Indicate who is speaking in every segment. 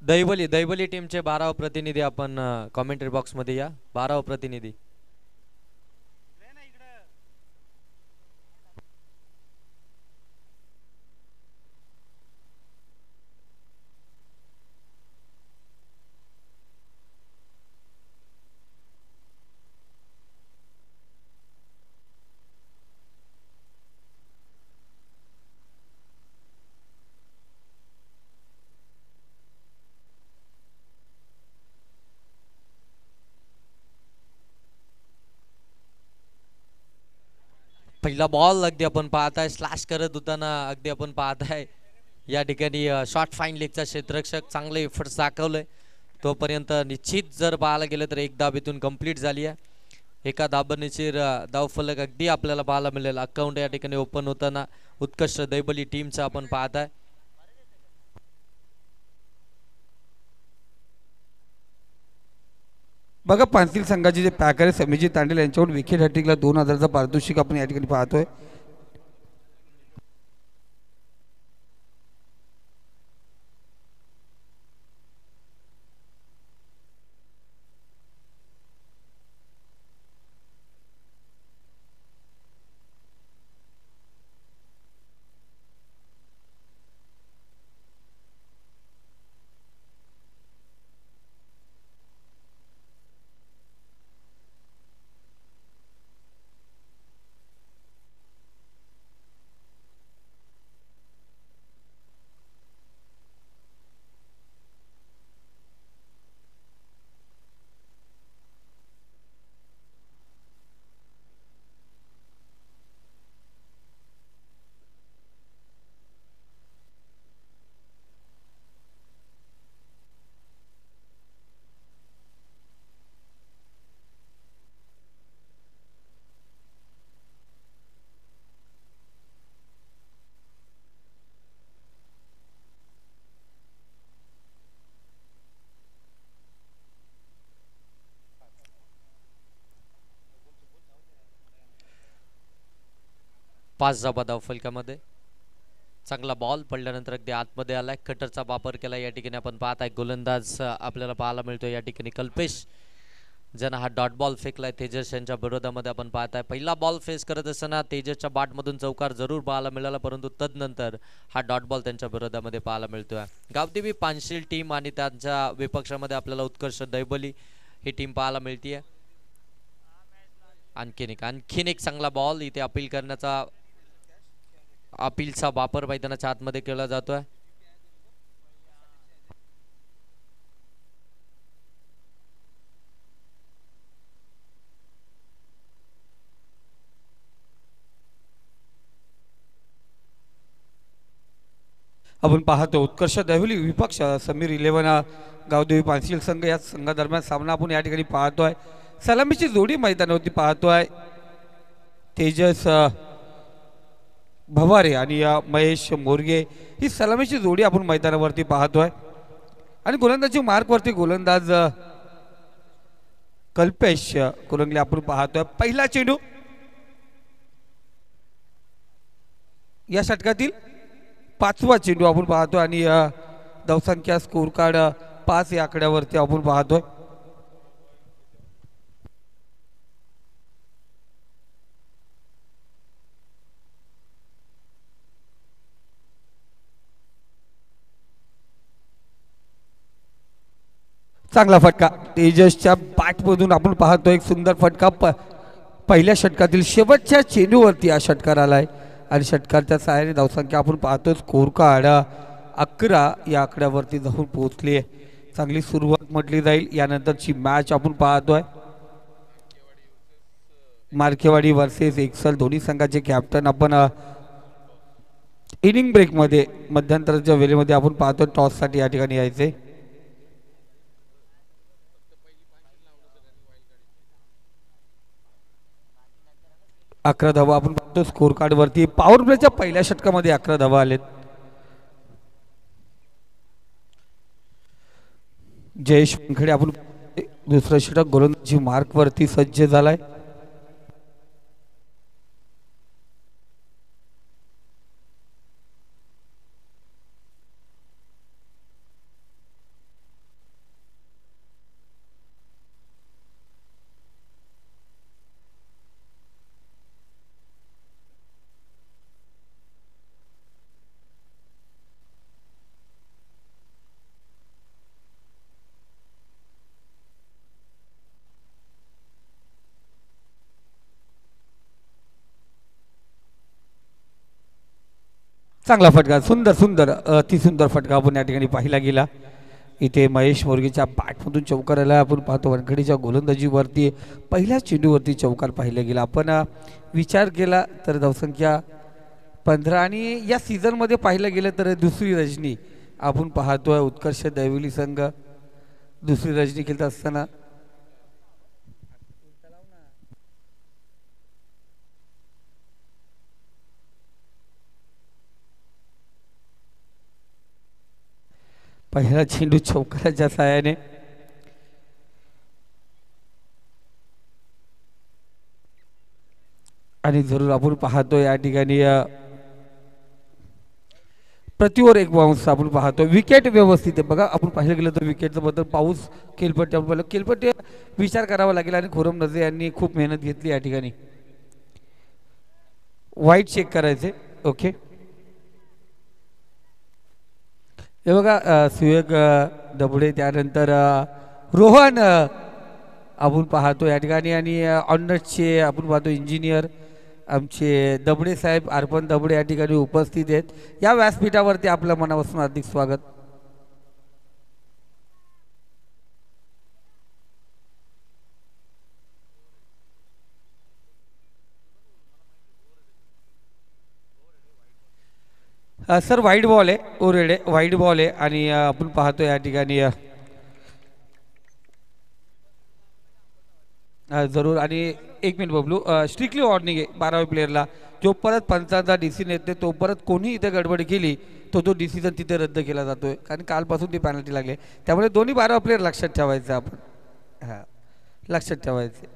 Speaker 1: दैबली टीमचे 12 प्रतिनिधी आपण कमेंट्री बॉक्स मध्ये या. 12 प्रतिनिधी. पहिला बॉल अगदी आपण पाहताय स्लॅश करत होताना अगदी आपण पाहताय या ठिकाणी शॉर्ट फाईन लेगचा क्षेत्ररक्षक चांगले एफर्ट्स दाखवले. तोपर्यंत निश्चित जर पाहायला गेलं तर एक धाब इथून कंप्लीट झाली आहे. एका धाबनीचीर धावफलक अगदी आपल्याला पाहायला मिळेल. अकाउंट या ठिकाणी ओपन होताना उत्कृष्ट दैबली टीमचा आपण पाहताय.
Speaker 2: बघा पानसिल संघाचे जे पॅकर आहे समीजी तांडेल यांच्याकडून विकेट हॅट्रिकला 2000चा पारितोषिक आपण या ठिकाणी पाहतोय.
Speaker 1: पाच धाबा धावफलकामध्ये. चांगला बॉल पडल्यानंतर अगदी आतमध्ये आलाय. कटरचा वापर केला या ठिकाणी आपण पाहताय. गोलंदाज आपल्याला पाहायला मिळतो या ठिकाणी कल्पेश ज्यांना हा डॉट बॉल फेकलाय तेजस यांच्या विरोधामध्ये आपण पाहताय. पहिला बॉल फेस करत असताना तेजसच्या बॅटमधून चौकार जरूर पाहायला मिळाला परंतु तदनंतर हा डॉट बॉल त्यांच्या विरोधामध्ये पाहायला मिळतोय. गावदेवी पानशील टीम आणि त्यांच्या विपक्षामध्ये आपल्याला उत्कर्ष दैबली ही टीम पाहायला मिळतीये. आणखीन एक चांगला बॉल इथे अपील करण्याचा अपीलचा वापर मैदानाच्या आतमध्ये केला जातोय.
Speaker 2: आपण पाहतो उत्कर्ष दैवली विपक्ष समीर 11 गावदेवी पानसिल संघ या संघादरम्यान सामना आपण या ठिकाणी पाहतोय. सलामीची जोडी मैदानावरती पाहतोय. तेजस भवारे आणि महेश मोरगे ही सलामीची जोडी आपण मैदानावरती पाहतोय. आणि गोलंदाजी मार्कवरती गोलंदाज कल्पेश कुरंगले आपण पाहतोय. पहिला चेंडू या षटकातील 5वा चेंडू आपण पाहतोय आणि धावसंख्या स्कोर कार्ड 5 या आकड्यावरती आपण पाहतोय. चांगला फटका तेजसच्या बॅटमधून आपण पाहतोय. एक सुंदर फटका पहिल्या षटकातील शेवटच्या चेंडूवरती हा षटकार आलाय आणि षटकारच्या सहाय्याने धावसंख्या आपण पाहतो स्कोर कार्ड 11 या आकड्यावरती जाऊन पोहोचली आहे. चांगली सुरुवात म्हटली जाईल. यानंतरची मॅच आपण पाहतोय. मार्केवाडी वर्सेस एक्सल दोन्ही संघाचे कॅप्टन आपण इनिंग ब्रेक मध्ये मध्यंतराच्या वेळेमध्ये आपण पाहतो टॉस साठी या ठिकाणी यायचे. अकरा धावा आपण पाहतो स्कोर कार्ड वरती. पॉवर प्लेच्या पहिल्या षटकामध्ये 11 धावा आलेत. जयेश वानखेडे आपण दुसरं षटक गोलंदाजी मार्क वरती सज्ज झालाय. चांगला फटका, सुंदर सुंदर अति सुंदर फटका आपण या ठिकाणी पाहिला गेला. इथे महेश मोरगेच्या बॅटमधून चौकार आला. आपण पाहतो वानखेडेच्या गोलंदाजीवरती पहिल्या चेंडूवरती चौकार पाहिला गेला. आपण विचार केला तर धावसंख्या 15 आणि या सीझनमध्ये पाहिलं गेलं तर दुसरी रजनी आपण पाहतोय उत्कर्ष दैवली संघ दुसरी रजनी खेळत असताना पहिला चेंडू चौकाराच्या साहाय्याने आणि जरूर आपण पाहतो या ठिकाणी प्रतिवर एक बाउन्स आपण पाहतो. विकेट व्यवस्थित आहे बघा. आपण पाहिलं गेलं तर विकेटचं बद्दल पाऊस केलपट्टी आपण पाहिलं केलपट्टी विचार करावा लागेल आणि खुरम नजे यांनी खूप मेहनत घेतली या ठिकाणी. वाईट चेक करायचे. ओके हे बघा सुयोग दबडे त्यानंतर रोहन आपण पाहतो या ठिकाणी आणि ऑनर्सचे आपण पाहतो इंजिनियर आमचे दबडे साहेब अर्पण दबडे या ठिकाणी उपस्थित आहेत. या व्यासपीठावरती आपल्या मनापासून हार्दिक स्वागत. सर वाईट बॉल आहे ओरेडे वाईट बॉल आहे आणि आपण पाहतो या ठिकाणी जरूर आणि एक मिनिट बबलू स्ट्रिक्टली वॉर्निंग आहे 12व्या प्लेयरला. जो परत पंचांचा डिसिजन येते तो परत कोणी इथे गडबड केली तो डिसिजन तिथे रद्द केला जातोय कारण कालपासून ती पॅनल्टी लागली. त्यामुळे दोन्ही 12 प्लेयर लक्षात ठेवायचं आपण. हां लक्षात ठेवायचे.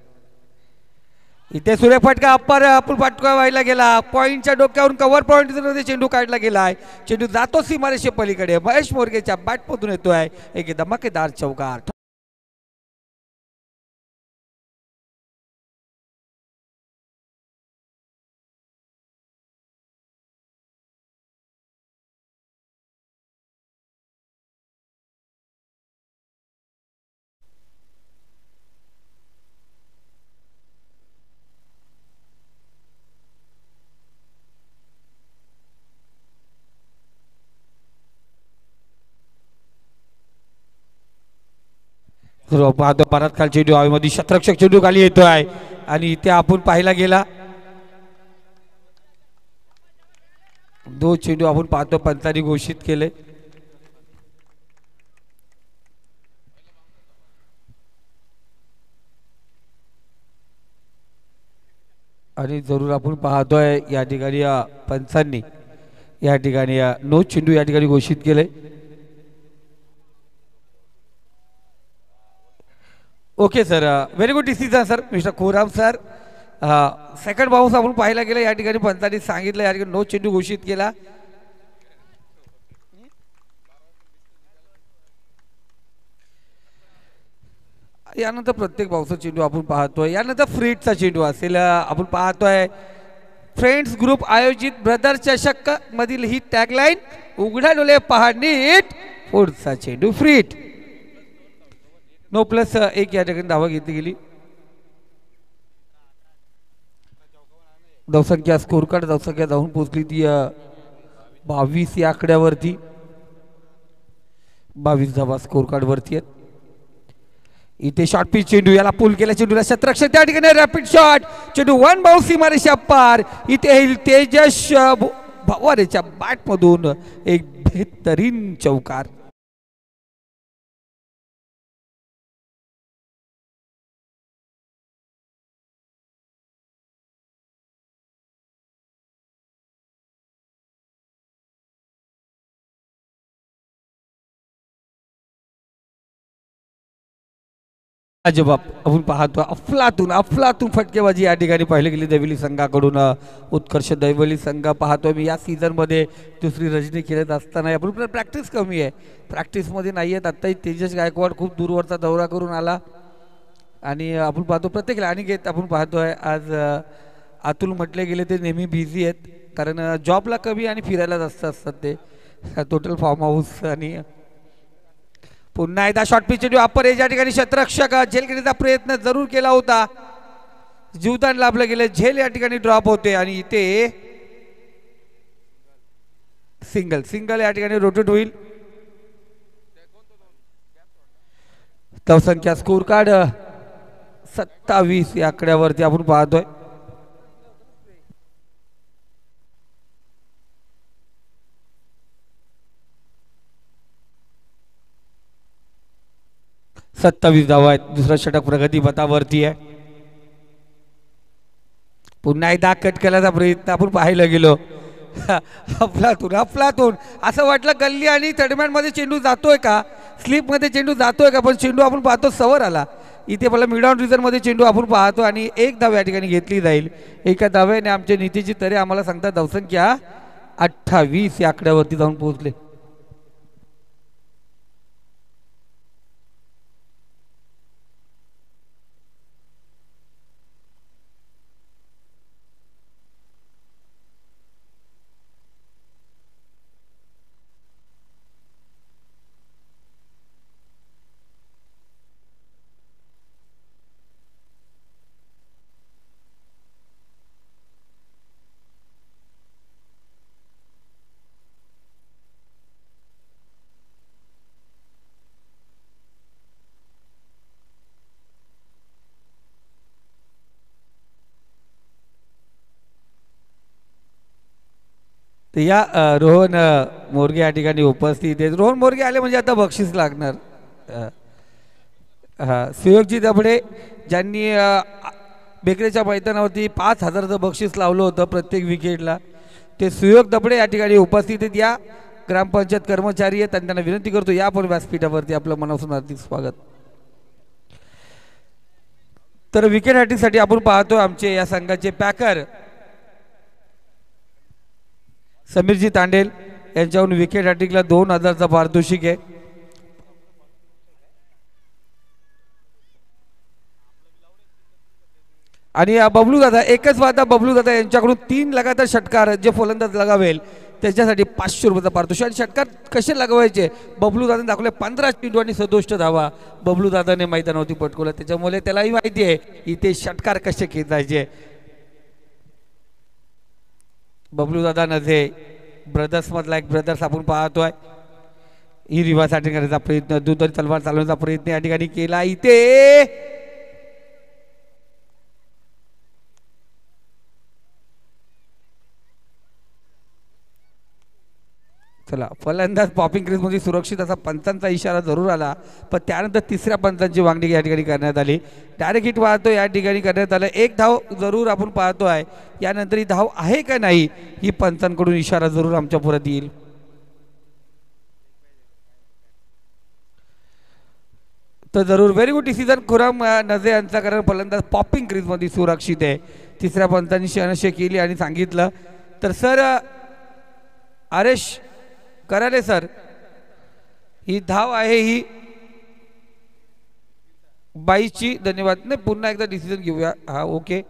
Speaker 2: इथे सूर्य फटका अप्पर आपण फटका व्हायला गेला. पॉईंटच्या डोक्यावरून कव्हर पॉईंट चेंडू काढला गेला आहे. चेंडू जातो सीमारेषे पलीकडे. महेश मोरगेच्या बॅटमधून येतोय एक धमाकेदार चौकार. पाहतो परत खाल चेंडू हवेमध्ये शतरक्षक चेंडू खाली येतो आहे आणि इथे आपण पाहिला गेला 2 चेंडू आपण पाहतो पंचांनी घोषित केले. आणि जरूर आपण पाहतोय या ठिकाणी पंचांनी या ठिकाणी 9 चेंडू या ठिकाणी घोषित केले. Okay sir very good decision sir mister Khoram sir. Second bounce आपण पाहायला गेला या ठिकाणी पंचांनी सांगितलं या ठिकाणी 9 चेंडू घोषित केला. यानंतर प्रत्येक बाउन्सचा चेंडू आपण पाहतोय. यानंतर फ्रीटचा चेंडू असेल. आपण पाहतोय फ्रेंड्स ग्रुप आयोजित ब्रदर चषक मधील ही टॅगलाईन उघड्या डोळे पहा नीट. पुढचा चेंडू फ्रीट. 9+1 या ठिकाणी धावा घेतली गेली. धावसंख्या स्कोर कार्ड धावसंख्या धावून पोहोचली ती 22 या आकड्यावरती. 22 धावा स्कोर कार्ड वरती आहेत. इथे शॉर्ट पिच चेंडू याला पुल केला. चेंडूला शतरक्षक त्या ठिकाणी रॅपिड शॉट. चेंडू 1 बाउन्स सीमारेषा पार. इथे तेजस भवारेच्या बॅटमधून एक बेहतरीन चौकार. अजबाब आपण पाहतो अफलातून अफलातून फटकेबाजी या ठिकाणी पाहिली गेली दैवली संघाकडून. उत्कर्ष दैवली संघ पाहतोय मी या सीझनमध्ये दुसरी रजनी खेळत असताना आपण प्रॅक्टिस कमी आहे. प्रॅक्टिसमध्ये नाही आहेत. आत्ताही तेजस गायकवाड खूप दूरवरचा दौरा करून आला आणि आपण पाहतो प्रत्येक अनिकेत आपण पाहतोय आज अतुल म्हटले गेले ते नेहमी बिझी आहेत कारण जॉबला कमी आणि फिरायला जास्त असतात ते. टोटल फार्म हाऊस आणि पुन्हा एकदा शॉर्ट पिच चेंडू अप्पर एज या ठिकाणी शतरक्षक झेल घेण्याचा प्रयत्न जरूर केला होता. जीवदान लाभलं गेलं. झेल या ठिकाणी ड्रॉप होते आणि इथे सिंगल सिंगल या ठिकाणी रोटेट होईल. धावसंख्या स्कोर कार्ड 27 या आकड्यावरती आपण पाहतोय. सत्तावीस धावा आहेत. दुसरा षटक प्रगती पथावरती आहे. पुन्हा एकदा कट केल्याचा प्रयत्न आपण पाहायला गेलो. अफलातून अफलातून असं वाटलं गल्ली आणि थर्डमॅन मध्ये चेंडू जातोय का, स्लिप मध्ये चेंडू जातोय का, पण चेंडू आपण पाहतो सवर आला. इथे मला मिड ऑन रिझन मध्ये चेंडू आपण पाहतो आणि एक धाव या ठिकाणी घेतली जाईल. एका धाव्याने आमचे नितीची तरे आम्हाला सांगतात धावसंख्या 28 या आकड्यावरती जाऊन पोहोचले. तर या रोहन मोरगे या ठिकाणी उपस्थित आहेत. रोहन मोरगे आले म्हणजे आता बक्षीस लागणार. हां, सुयोगजी दबडे ज्यांनी बेकरीच्या मैदानावरती 5,000चं बक्षीस लावलं होतं प्रत्येक विकेटला, ते सुयोग दबडे या ठिकाणी उपस्थित आहेत. या ग्रामपंचायत कर्मचारी आहेत आणि त्यांना विनंती करतो या पण व्यासपीठावरती आपलं मनापासून हार्दिक स्वागत. तर विकेट हॅटिंगसाठी आपण पाहतो आमचे या संघाचे पॅकर समीरजी तांडेल यांच्याकडून विकेट हॅटिंगला 2,000चा पारितोषिक आहे. आणि बबलू दादा एकच वादा बबलू दादा यांच्याकडून 3 लगातार षटकार जे फलंदाज लगावेल त्याच्यासाठी 500 रुपयाचा पारितोषिक. आणि षटकार कसे लगवायचे बबलू दादाने दाखवले. 15 चेंडू आणि 67 धावा बबलू दादाने मैदानावरती पटकवला. त्याच्यामुळे त्यालाही माहिती आहे इथे षटकार कसे खेचायचे. बबलू दादा नझे ब्रदर्स मधला एक ब्रदर्स आपण पाहतोय. ही रिव्हर्स करण्याचा प्रयत्न, दुतरी तलवार चालवण्याचा प्रयत्न या ठिकाणी केला. इथे चला फलंदाज पॉपिंग क्रीज मध्ये सुरक्षित असा पंचांचा इशारा जरूर आला, पण त्यानंतर तिसऱ्या पंचांची मागणी या ठिकाणी करण्यात आली. डायरेक्ट हिट पाहतो या ठिकाणी करण्यात आलं. एक धाव जरूर आपण पाहतो आहे. यानंतर ही धाव आहे का नाही ही पंचांकडून इशारा जरूर आमच्या पुढे येईल. तर जरूर व्हेरी गुड डिसिजन खुराम नझे यांचा, कारण फलंदाज पॉपिंग क्रीज मध्ये सुरक्षित आहे. तिसऱ्या पंचांनी शहनशे केली आणि सांगितलं तर सर आरेश कराले सर ही धाव आहे ही 22ची. धन्यवाद. नाही पुन्हा एकदा डिसिजन घेऊया. हा ओके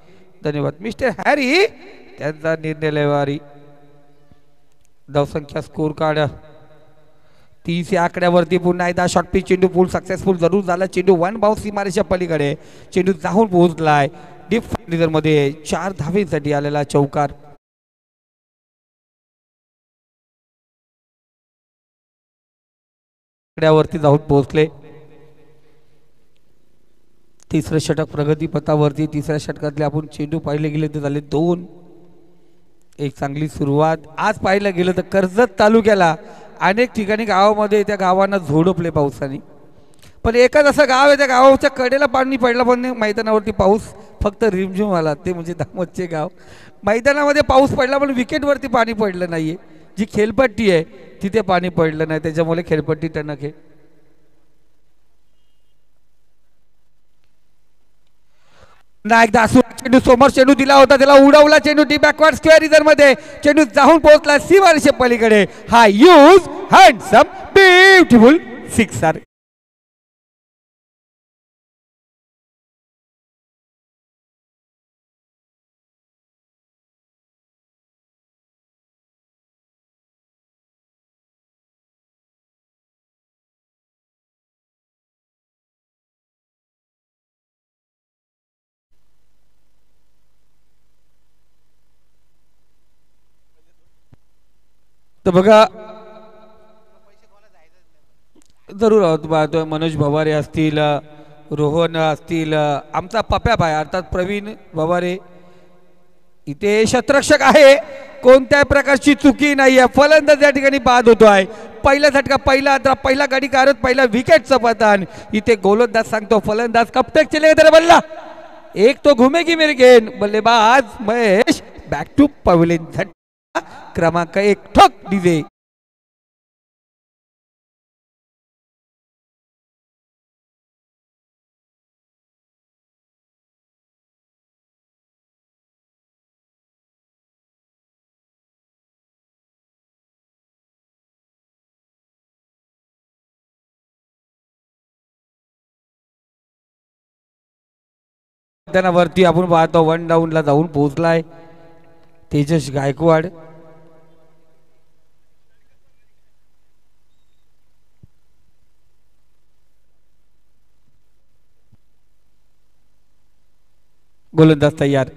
Speaker 2: धन्यवाद. मिस्टर हॅरी त्यांचा निर्णय लयवारी. धावसंख्या स्कोर कार्ड 30 या आकड्यावरती पुन्हा एकदा शॉर्ट पिच चेंडू पूल सक्सेसफुल जरूर झाला. चेंडू 1 बाउन्स सीमारेषा पलीकडे चेंडू जाऊन पोहोचलाय डीप फ्रीजर मध्ये. 4 धावेसाठी आलेला चौकार. आकड्यावरती जाऊन पोहोचले. तिसरं षटक प्रगती पथावरती. तिसऱ्या षटकातले आपण चेंडू पाहिले गेले तर झाले 2. एक चांगली सुरुवात. आज पाहिलं गेलं तर कर्जत तालुक्याला अनेक ठिकाणी गावामध्ये त्या गावांना झोडपले पावसाने, पण एकच असं गाव आहे त्या गावाच्या कडेला पाणी पडलं पण मैदानावरती पाऊस फक्त रिमझिम आला. ते म्हणजे दामोदचे गाव. मैदानामध्ये पाऊस पडला पण विकेटवरती पाणी पडलं नाहीये. जी खेळपट्टी आहे तिथे पाणी पडलं नाही, त्याच्यामुळे खेळपट्टी टणक आहे. एकदा चेंडू समोर चेंडू दिला होता, त्याला उडवला चेंडू डी बॅकवर्ड स्क्वेअर रिझन मध्ये. चेंडू जाऊन पोहोचला सीमारेषे पलीकडे. हा यूज हँडसम ब्युटिफुल सिक्सर. तर बघा जरूर पाहतोय मनोज भवारे असतील, रोहन असतील, आमचा पप्या भाई अर्थात प्रवीण भवारे इथे शतरक्षक आहे, कोणत्याही प्रकारची चुकी नाही आहे. फलंदाज या ठिकाणी बाद होतोय. पहिला झटका, पहिला अंतरा, पहिला गडी कारत, पहिला विकेटचं पतन. इथे गोलंदाज सांगतो फलंदाज कब तक चलेगा तेरा बल्ला, एक तो घुमेगी मेरी गेंद. बल्लेबाज महेश बॅक टू पवेलियन. झटका क्रमांक 1 ठोक डीजे. वरती आपण पाहतो 1 डाऊनला जाऊन पोहोचलाय तेजस गायकवाड. गोलंदाज तयार.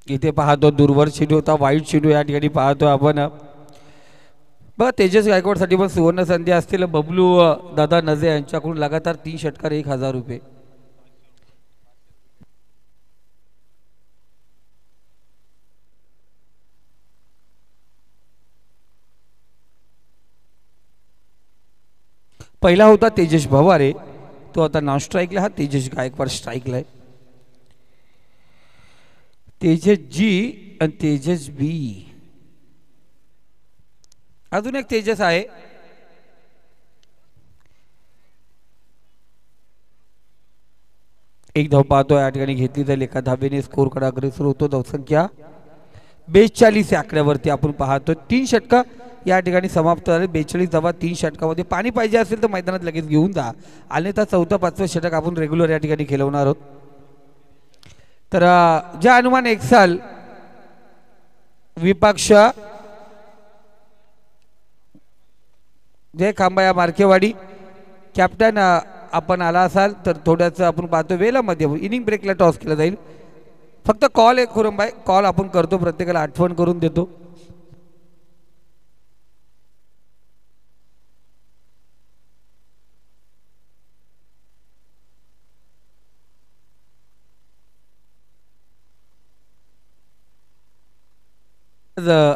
Speaker 2: इथे पाहतो दूरवर चेंडू होता, वाईट चेंडू या ठिकाणी पाहतो आपण. बघा तेजस गायकवाडसाठी पण सुवर्ण संधी असतील. बबलू दादा नजे यांच्याकडून लगातार 3 षटकार 1000 रुपये. पहिला होता तेजस भवारे, तो आता नॉन स्ट्राईकला. हा तेजस गायकवाड स्ट्राईकला आहे. तेजस जी आणि तेजस बी, अजून एक तेजस आहे. एक धाव पाहतो या ठिकाणी घेतली जाईल. एका धावेने स्कोर कडे अग्रेसर होतो. धावसंख्या 42 या आकड्यावरती आपण पाहतो. 3 षटका या ठिकाणी समाप्त झाले. 42 धावा 3 षटकामध्ये. पाणी पाहिजे असेल तर मैदानात लगेच घेऊन जा, अन्यथा 4था 5वा षटक आपण रेग्युलर या ठिकाणी खेळवणार आहोत. तर ज्या अनुमान एक साल विपक्ष जय खांबाया मार्केवाडी कॅप्टन आपण आला असाल तर थोड्याचं आपण पाहतो वेळामध्ये इनिंग ब्रेकला टॉस केला जाईल. फक्त कॉल एक खुरंबाई कॉल आपण करतो, प्रत्येकाला आठवण करून देतो.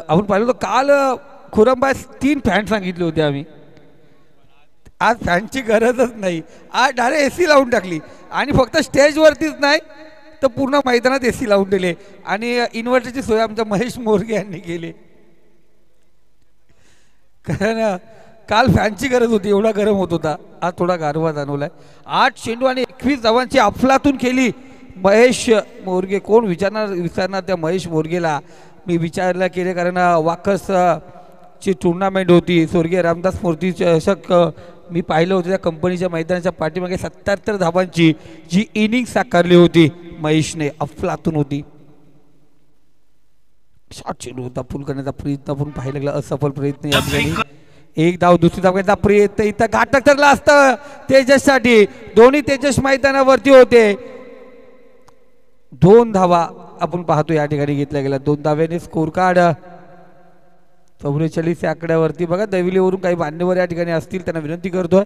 Speaker 2: आपण पाहिलं तर काल खुरंबाई 3 फॅन सांगितले होते आम्ही. आज फॅनची गरजच नाही. आज डायरेक्ट AC लावून टाकली आणि फक्त स्टेजवरतीच नाही तर पूर्ण मैदानात AC लावून दिले आणि इन्व्हर्टरची सोय आमच्या महेश मोरगे यांनी केली. कारण काल फॅनची गरज होती, एवढा गरम होत होता. आज थोडा गारवा जाणवलाय. 8 चेंडू आणि 21 धावांची अफलातून केली महेश मोरगे. कोण विचारणार त्या महेश मोरगेला. मी विचारला केले कारण वाकस ची टुर्नामेंट होती, स्वर्गीय रामदास मूर्ती चषक. मी पाहिलं होतं त्या कंपनीच्या मैदानाच्या पाठीमागे 77 धावांची जी इनिंग साकारली होती महेशने, अफलातून होती. शॉट चेंडू होता, फुल करण्याचा प्रयत्न पण पाहायला लागला, असफल प्रयत्न या ठिकाणी. एक धाव दुसरी धावण्याचा प्रयत्न इथं घातक ठरला असतं तेजससाठी. दोन्ही तेजस मैदानावरती होते. 2 धावा आपण पाहतो या ठिकाणी घेतल्या गेल्या. 2 धाव्याने स्कोर कार्ड 44 या आकड्यावरती. बघा दैविलीवरून काही मान्यवर या ठिकाणी असतील, त्यांना विनंती करतोय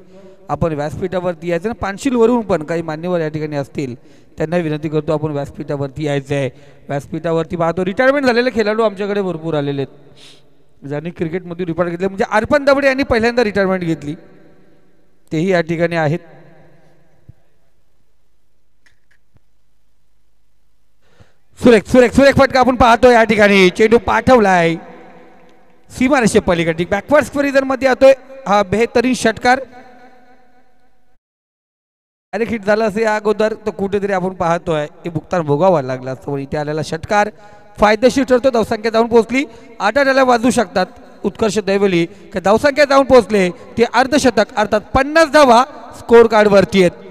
Speaker 2: आपण व्यासपीठावरती यायचं ना. पानशीलवरून पण काही मान्यवर या ठिकाणी असतील, त्यांना विनंती करतो आपण व्यासपीठावरती यायचं आहे. व्यासपीठावरती पाहतो रिटायरमेंट झालेले खेळाडू आमच्याकडे भरपूर आलेले आहेत, ज्यांनी क्रिकेटमध्ये रिटायर घेतले. म्हणजे अर्पण दबडे यांनी पहिल्यांदा रिटायरमेंट घेतली, तेही या ठिकाणी आहेत. सुरेख सुरेख सुरेख फटका आपण पाहतो या ठिकाणी. चेंडू पाठवलाय सीमारेषे पलीकडे बॅकवर्ड स्क्वेअर मध्ये येतोय. हा बेहतरीन षटकार. अरे हिट झाला असे अगोदर तर कुठेतरी आपण पाहतोय हे भुगतान भोगावं लागलं असतं. इथे आलेला षटकार फायदेशीर ठरतो. धावसंख्या जाऊन पोहोचली. 8 डाल्या वाजू शकतात. उत्कर्ष दैवली की धावसंख्या जाऊन पोहोचले ते अर्धशतक अर्थात 50 धावा स्कोर कार्ड वरती आहेत.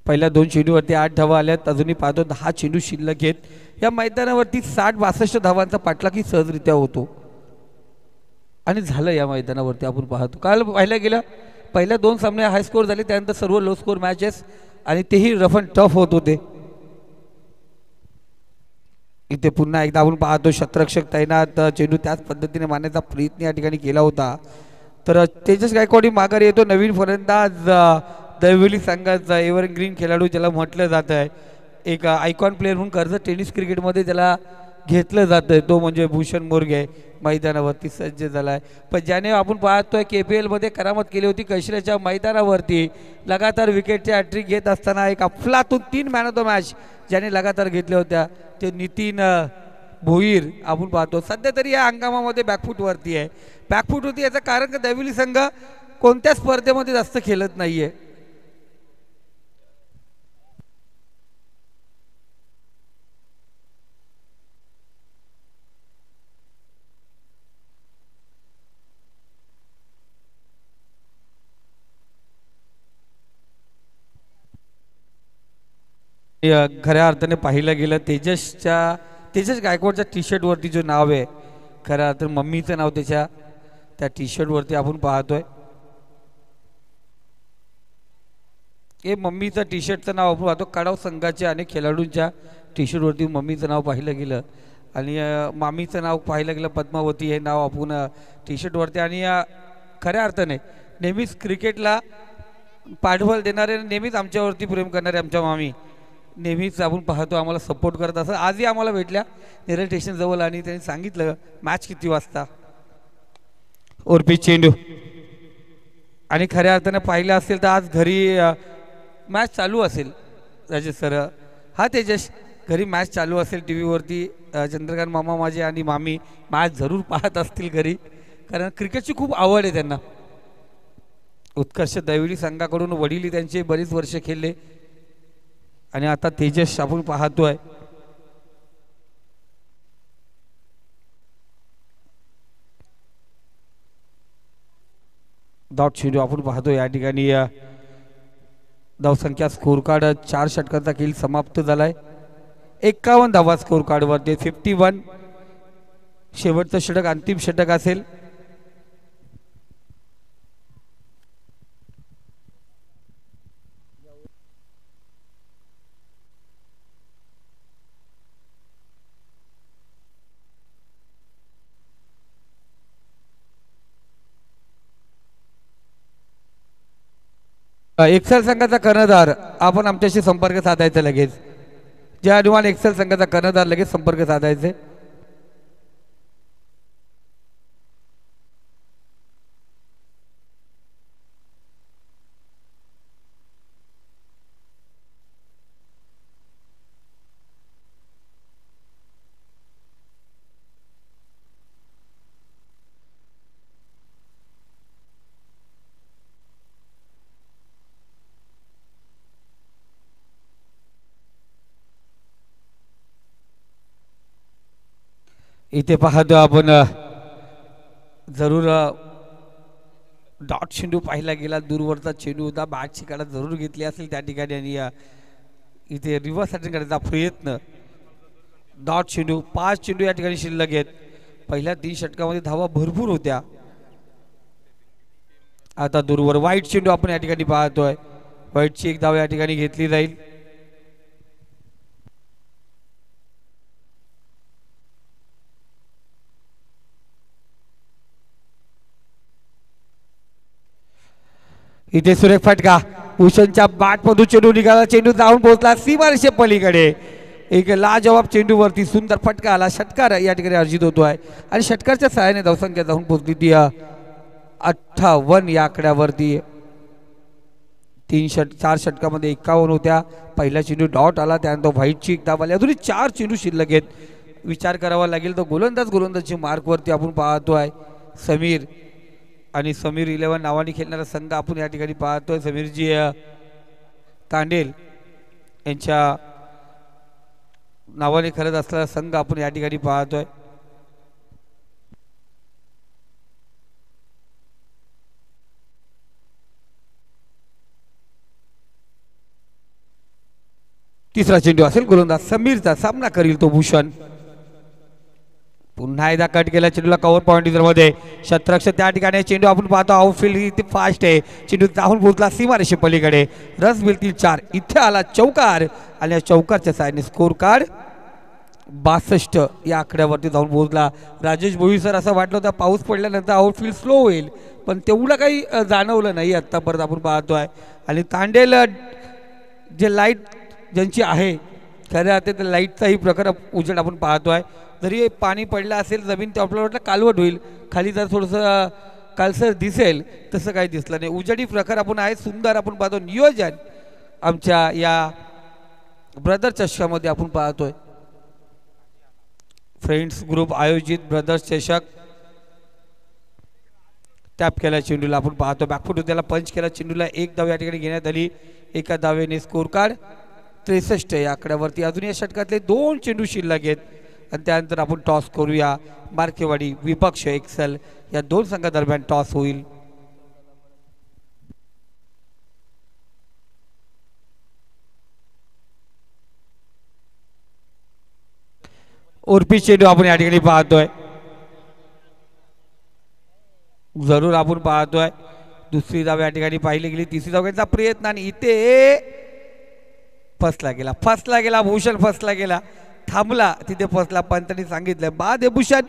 Speaker 2: पहिल्या 2 चेंडूवरती 8 धावा आल्यात. अजूनही पाहतो 10 चेंडू शिल्लक आहेत. या मैदानावरती 60-62 धावांचा पाठलागी सहजरित्या होतो आणि झालं या मैदानावरती आपण पाहतो. काल पाहिलं गेलं पहिल्या 2 सामने हाय स्कोर झाले, त्यानंतर सर्व लो स्कोर मॅचेस आणि तेही रफ अँड टफ होत होते. इथे पुन्हा एकदा आपण पाहतो शतरक्षक तैनात, चेंडू त्याच पद्धतीने मारण्याचा प्रयत्न या ठिकाणी केला होता. तर तेजस गायकवाड माघारी येतो. नवीन फलंदाज दैवली संघाचा एव्हरग्रीन खेळाडू ज्याला म्हटलं जात आहे, एक आयकॉन प्लेअर म्हणून कर्जत टेनिस क्रिकेटमध्ये त्याला घेतलं जातं, तो म्हणजे भूषण मोरगे मैदानावरती सज्ज झाला आहे. पण ज्याने आपण पाहतोय KPL मध्ये करामत केली होती कैशल्याच्या मैदानावरती लगातार विकेटच्या हॅट्रिक घेत असताना एक अफलातून 3 मॅन ऑफ द मॅच ज्याने लगातार घेतल्या होत्या ते नितीन भोईर आपण पाहतो. सध्या तरी या हंगामामध्ये बॅकफूटवरती आहे. बॅकफूट होती याचं कारण का दैवली संघ कोणत्या स्पर्धेमध्ये जास्त खेळत नाहीये. खऱ्या अर्थाने पाहिलं गेलं तेजस गायकवाडच्या टी शर्टवरती जो नाव आहे, खऱ्या अर्थाने मम्मीचं नाव त्याच्या त्या टी शर्टवरती आपण पाहतोय. हे मम्मीचं टी शर्टचं नाव आपण पाहतो. कडाव संघाच्या अनेक खेळाडूंच्या टी शर्टवरती मम्मीचं नाव पाहिलं गेलं आणि मामीचं नाव पाहिलं गेलं पद्मावती हे नाव आपण टी शर्टवरती. आणि खऱ्या अर्थाने नेहमीच क्रिकेटला पाठबळ देणारे, नेहमीच आमच्यावरती प्रेम करणारे आमच्या मामी नेहमीच आपण पाहतो आम्हाला सपोर्ट करत असं. आजही आम्हाला भेटल्या नेरळ स्टेशन जवळ आणि त्यांनी सांगितलं मॅच किती वाजता. ओरपी चेंडू आणि खऱ्या अर्थाने पाहिलं असेल तर आज घरी मॅच चालू असेल राजेश सर. हा तेजस, घरी मॅच चालू असेल टी व्हीवरती. चंद्रकांत मामा माझे आणि मामी मॅच जरूर पाहत असतील घरी, कारण क्रिकेटची खूप आवड आहे त्यांना. उत्कर्ष दैवली संघाकडून वडील त्यांचे बरीच वर्ष खेळले आणि आता तेजस आपण पाहतोय डॉट चेंडू आपण पाहतो. या ठिकाणी धावसंख्या स्कोर कार्ड 4 षटकांचा खेळ समाप्त झालाय. 51 धावा स्कोर कार्ड वरती 51. शेवटचं षटक अंतिम षटक असेल. एक्सेल संघाचा कर्णधार आपण आमच्याशी संपर्क साधायचा लगेच. ज्या अनुमान एक्सेल संघाचा कर्णधार लगेच संपर्क साधायचे. इथे पाहतो आपण जरूर डॉट चेंडू पाहिला गेला. दूरवरचा चेंडू होता, बॅटची काढा जरूर घेतली असेल त्या ठिकाणी आणि इथे रिव्हर्स अटॅक करण्याचा प्रयत्न. डॉट चेंडू 5 चेंडू या ठिकाणी शिल्लक आहेत. पहिल्या 3 षटकामध्ये धावा भरपूर होत्या. आता दूरवर वाईट चेंडू आपण या ठिकाणी पाहतोय. वाईटची एक धाव या ठिकाणी घेतली जाईल. इथे सुरेख फटका भूषणच्या बॅटमधून चेंडू निघाला. चेंडू जाऊन पोहोचला सीमारेषे पलीकडे. एक लाजवाब चेंडूवरती सुंदर फटका आला. षटकार या ठिकाणी अर्जित होतो आहे आणि षटकारच्या सहाय्याने धावसंख्या जाऊन पोहोचली ती 58 या आकड्यावरती. 4 षटकामध्ये 51 होत्या. पहिला चेंडू डॉट आला, त्यानंतर व्हाईटची एक धाव आली. अजूनही 4 चेंडू शिल्लक आहेत. विचार करावा लागेल तर गोलंदाजची मार्कवरती आपण पाहतोय समीर आणि समीर 11 नावाने खेळणारा संघ आपण या ठिकाणी पाहतोय. समीरजी तांडेल यांच्या नावाने खेळत असलेला संघ आपण या ठिकाणी पाहतोय. तिसरा चेंडू असेल गोलंदाज समीरचा. सामना करील तो भूषण. पुन्हा एकदा कट केला चेंडूला कव्हर पॉईंट मध्ये शतरक्ष त्या ठिकाणी चेंडू आपण पाहतो आउटफील्ड इथे फास्ट आहे चेंडू जाऊन पोहोचला सीमारेषे पलीकडे रस मिळतील 4 इथे आला चौकार आणि या चौकारच्या साहाय्याने स्कोर कार्ड 62 या आकड्यावरती जाऊन पोहोचला. राजेश भोई सर असं वाटलं होतं पाऊस पडल्यानंतर आउटफील्ड स्लो होईल पण तेवढं काही जाणवलं नाही आत्तापर्यंत आपण पाहतोय. आणि तांडेल जे लाईट ज्यांची आहे खऱ्या अर्थात लाईटचाही प्रकार उजेड आपण पाहतोय. जरी पाणी पडलं असेल जमीन तर आपल्याला वाटलं कालवट होईल खाली जर थोडंसं कालसर दिसेल तसं काही दिसलं नाही उजेडी प्रकार आपण आहे सुंदर आपण पाहतो. नियोजन आमच्या या ब्रदर चषकामध्ये आपण पाहतोय. फ्रेंड्स ग्रुप आयोजित ब्रदर्स चषक टॅप केला चेंडूला आपण पाहतो बॅकफूट त्याला पंच केला चेंडूला एक धाव या ठिकाणी घेण्यात आली. एका धावेने स्कोर कार्ड 63 या आकड्यावरती. अजून या षटकातले 2 चेंडू शिल्लक आहेत आणि त्यानंतर आपण टॉस करूया. मार्केवाडी विपक्ष एक्सेल या 2 संघादरम्यान टॉस होईल. उर्फी चेंडू आपण या ठिकाणी पाहतोय जरूर आपण पाहतोय. दुसरी धाव या ठिकाणी पाहिली गेली तिसरी धाव घ्यायचा प्रयत्न आणि इथे फसला गेला भूषण फसला गेला थांबला तिथे फसला पंतांनी सांगितलं बाद भूषण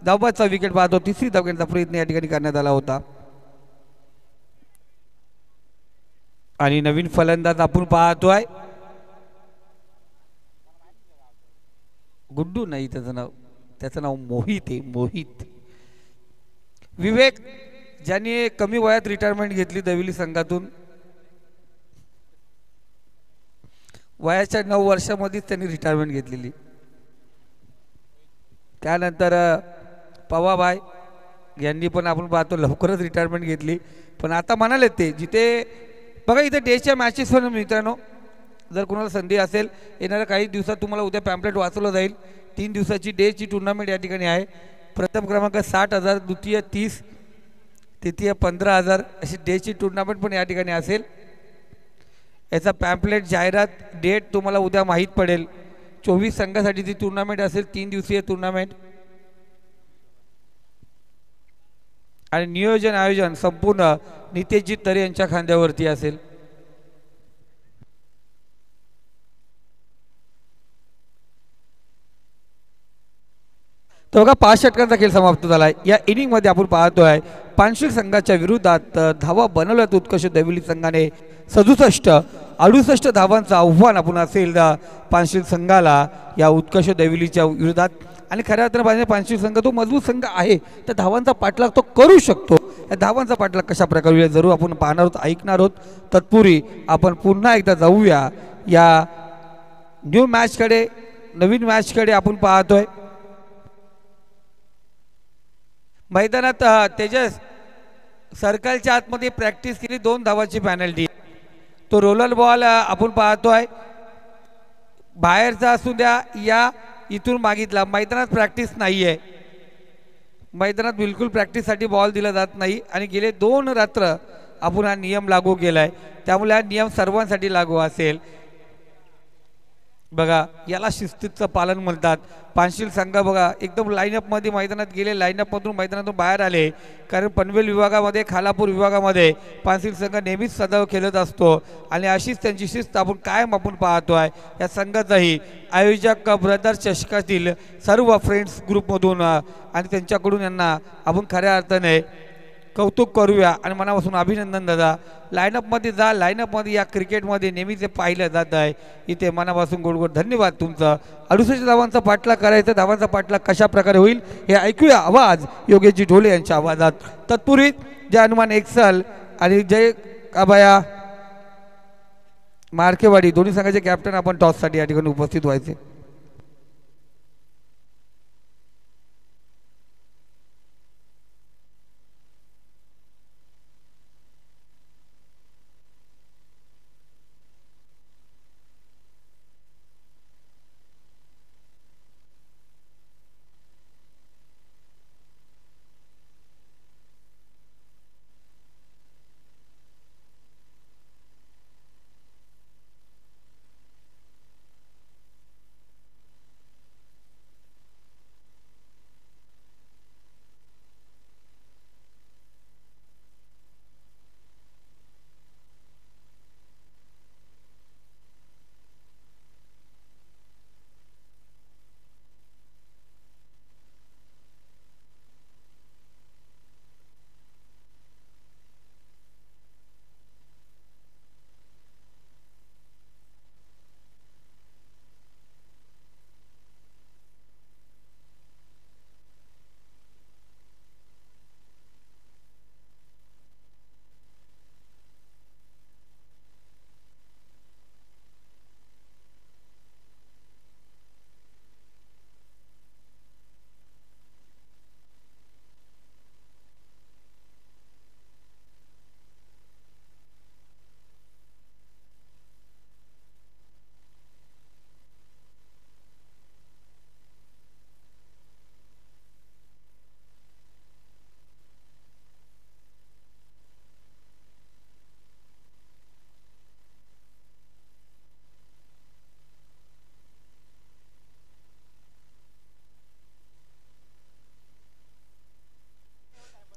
Speaker 2: धावबाचा विकेट पाहतो. तिसरी धाव घेण्याचा प्रयत्न या ठिकाणी करण्यात आला होता आणि नवीन फलंदाज आपण पाहतोय गुड्डू नाही त्याचं नाव मोहित आहे. मोहित विवेक ज्यांनी कमी वयात रिटायरमेंट घेतली दविली संघातून वयाच्या 9 वर्षामध्येच त्यांनी रिटायरमेंट घेतलेली. त्यानंतर पवाबाई यांनी पण आपण पाहतो लवकरच रिटायरमेंट घेतली पण आता म्हणाले ते जिथे बघा इथे डेच्या मॅचेसवर मित्रांनो जर कोणाला संधी असेल येणाऱ्या काही दिवसात तुम्हाला उद्या पॅम्पलेट वाचवलं जाईल. 3 दिवसाची डेची टुर्नामेंट या ठिकाणी आहे. प्रथम क्रमांक 60,000 द्वितीय 30 तृतीय 15,000 अशी डेची टुर्नामेंट पण या ठिकाणी असेल. याचा पॅम्पलेट जाहिरात डेट तुम्हाला उद्या माहीत पडेल. 24 संघासाठी ती टुर्नामेंट असेल 3 दिवसीय टुर्नामेंट आणि नियोजन आयोजन संपूर्ण नितेशजी तरे यांच्या खांद्यावरती असेल. तो बघा 5 षटकांचा खेळ समाप्त झाला. या इनिंग मध्ये आपण पाहतोय पानशेल संघाच्या विरोधात धावा बनवल्यात उत्कर्ष दैवली संघाने 67-68 धावांचं आव्हान आपण असेल पानशेल संघाला या उत्कर्ष दैवलीच्या विरोधात. आणि खऱ्या अर्थाने पाहिजे पानशेल संघ तो मजबूत संघ आहे तर धावांचा पाठलाग तो करू शकतो. या धावांचा पाठलाग कशा प्रकारे जरूर आपण पाहणार आहोत ऐकणार आहोत. तत्पूर्वी आपण पुन्हा एकदा जाऊया या न्यू मॅचकडे नवीन मॅचकडे आपण पाहतोय. मैदानात तेजस सर्कलच्या आतमध्ये प्रॅक्टिस केली 2 धावाची पॅनल्टी. तो रोलर बॉल आपण पाहतोय बाहेरचा असू द्या या इथून मागितला. मैदानात प्रॅक्टिस नाही आहे. मैदानात बिलकुल प्रॅक्टिससाठी बॉल दिला जात नाही आणि गेले 2 रात्र आपण हा नियम लागू केलाय त्यामुळे हा नियम सर्वांसाठी लागू असेल. बघा याला शिस्तीचं पालन म्हणतात. पानशेल संघ बघा एकदम लाईनअपमध्ये मैदानात गेले लाईनअपमधून मैदानातून बाहेर आले कारण पनवेल विभागामध्ये खालापूर विभागामध्ये पानशेल संघ नेहमीच सदैव खेळत असतो आणि अशीच त्यांची शिस्त आपण कायम आपण पाहतोय. या संघाचाही आयोजक ब्रदर्स चषकातील सर्व फ्रेंड्स ग्रुपमधून आणि त्यांच्याकडून यांना आपण खऱ्या अर्थाने कौतुक करूया आणि मनापासून अभिनंदन दादा. लाईनअपमध्ये जा लाईनअपमध्ये या क्रिकेटमध्ये नेहमीच पाहिलं जात आहे. इथे मनापासून गोड धन्यवाद तुमचं. 68 धावांचा पाठलाग करायचा धावांचा पाठलाग कशा प्रकारे होईल हे ऐकूया आवाज योगेशजी ढोले यांच्या आवाजात. तत्पूर्वी जय हनुमान एक्सल आणि जय अभया मार्केवाडी दोन्ही संघाचे कॅप्टन आपण टॉससाठी या ठिकाणी उपस्थित व्हायचे.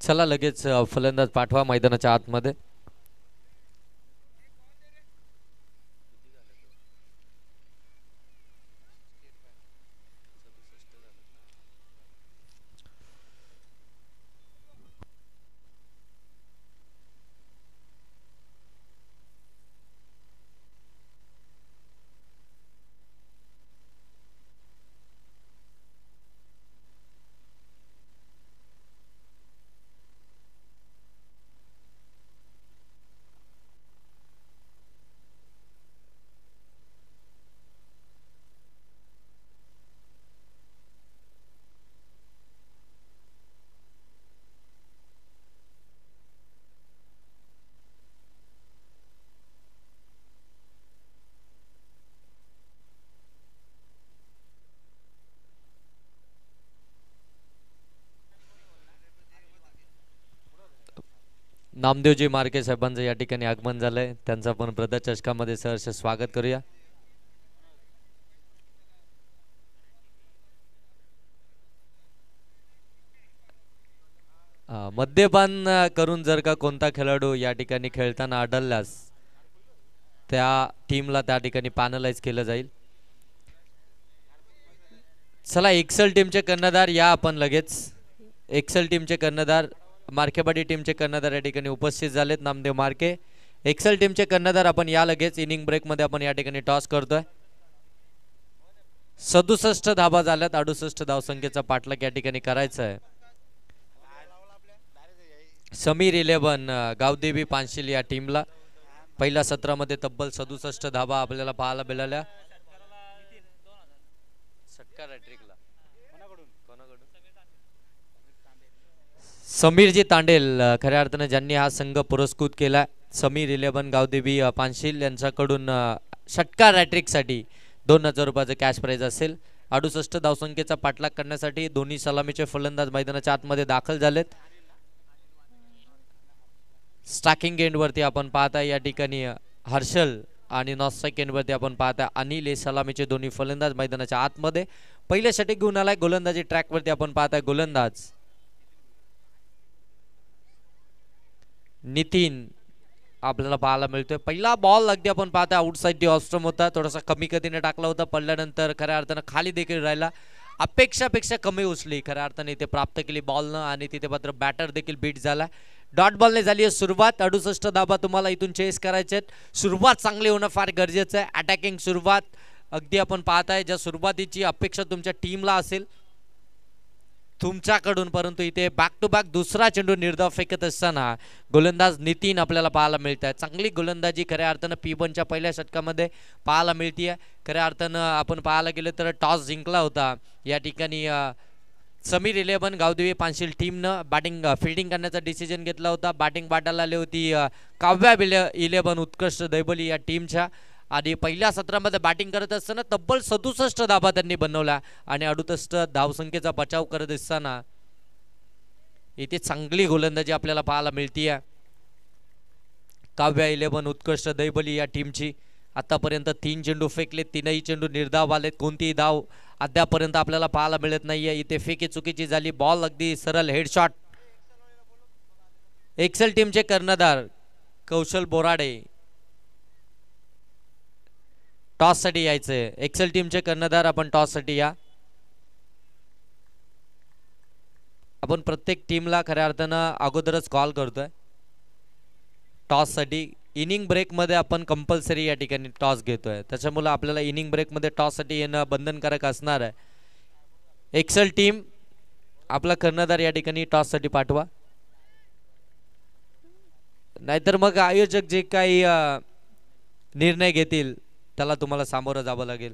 Speaker 1: चला लगेच फलंदाज पाठवा मैदानाच्या आतमध्ये. नामदेवजी मार्के साहेबांचं या ठिकाणी आगमन झालंय. त्यांचं आपण ब्रदर चषकामध्ये सहर्ष स्वागत करूया. मद्यपान करून जर का कोणता खेळाडू या ठिकाणी खेळताना आढळल्यास त्या टीमला त्या ठिकाणी पॅनलाइज केलं जाईल. चला एक्सेल टीमचे कर्णधार या आपण लगेच. एक्सेल टीमचे कर्णधार मार्केवाडी टीमचे कर्णधार या ठिकाणी उपस्थित झालेत. नामदेव मार्के एक्सेल टीमचे कर्णधार आपण या लगेच. इनिंग ब्रेक मध्ये आपण या ठिकाणी टॉस करतोय. 67 धाबा झाल्यात. 68 धावसंख्येचा पाठलाग या ठिकाणी करायचा आहे. समीर 11 गावदेवी पानशिल या टीमला पहिल्या सत्रामध्ये तब्बल 67 धाबा आपल्याला पाहायला मिळाल्या. समीरजी तांडेल खऱ्या अर्थाने ज्यांनी हा संघ पुरस्कृत केला. समीर 11 गावदेवी पानशिल यांच्याकडून षटकार हॅट्रिक साठी 2000 रुपयाचं कॅश प्राइज असेल. 68 धावसंख्येचा पाठलाग करण्यासाठी दोन्ही सलामीचे फलंदाज मैदानाच्या आतमध्ये दाखल झालेत. स्टॅकिंग एंड वरती आपण पाहताय या ठिकाणी हर्षल आणि नॉस्ट्राइक एंड वरती आपण पाहताय अनिल. सलामीचे दोन्ही फलंदाज मैदानाच्या आतमध्ये पहिल्या षटक घेऊन आलाय. गोलंदाजी ट्रॅक वरती आपण पाहताय गोलंदाज नितीन आपल्याला पाहायला मिळतोय. पहिला बॉल अगदी आपण पाहताय आउटसाइड दी ऑस्ट्रम होता. थोडासा कमी गतीने टाकला होता. पडल्यानंतर खऱ्या अर्थानं खाली देखील राहिला. अपेक्षापेक्षा कमी उचली खऱ्या अर्थाने इथे प्राप्त केली बॉलनं आणि तिथे मात्र बॅटर देखील बीट झाला. डॉट बॉलने झाली आहे सुरुवात. 68 धाबा तुम्हाला इथून चेस करायचे आहेत. सुरुवात चांगली होणं फार गरजेचं आहे. अटॅकिंग सुरुवात अगदी आपण पाहताय ज्या सुरुवातीची अपेक्षा तुमच्या टीमला असेल तुमच्याकडून, परंतु इथे बॅक टू बॅक दुसरा चेंडू निर्धाव फेकत असताना गोलंदाज नितीन आपल्याला पाहायला मिळत आहे. चांगली गोलंदाजी खऱ्या अर्थानं P1च्या पहिल्या षटकामध्ये पाहायला मिळतीये. खऱ्या अर्थानं आपण पाहायला गेलं तर टॉस जिंकला होता या ठिकाणी समीर 11 गावदेवी पानशिल टीमनं बॅटिंग फिल्डिंग करण्याचा डिसिजन घेतला होता. बॅटिंग बॅटाला आली होती काव्या 11 उत्कृष्ट दैबली या टीमच्या आणि पहिल्या सत्रामध्ये बॅटिंग करत असताना तब्बल 67 धाबा त्यांनी बनवल्या आणि 68 धावसंख्येचा बचाव करत असताना इथे चांगली गोलंदाजी आपल्याला पाहायला मिळतीये. काव्या 11 उत्कृष्ट दैबली या टीमची आतापर्यंत 3 चेंडू फेकले. 3ही चेंडू निर्धाव आलेत. कोणतीही धाव अद्यापर्यंत आपल्याला पाहायला मिळत नाहीये. इथे फेकी चुकीची झाली. बॉल अगदी सरळ हेडशॉट. एक्सेल टीमचे कर्णधार कौशल बोराडे टॉस साठी यायचे. एक्सेल टीमचे कर्णधार आपण टॉस साठी या. आपण प्रत्येक टीमला खऱ्या अर्थानं अगोदरच कॉल करतोय टॉस साठी. इनिंग ब्रेक मध्ये आपण कंपल्सरी या ठिकाणी टॉस घेतोय. त्याच्यामुळे आपल्याला इनिंग ब्रेक मध्ये टॉस साठी येणं बंधनकारक असणार आहे. एक्सेल टीम आपला कर्णधार या ठिकाणी टॉस साठी पाठवा. नाहीतर मग आयोजक जे काही निर्णय घेतील त्याला तुम्हाला सामोरं जावं लागेल.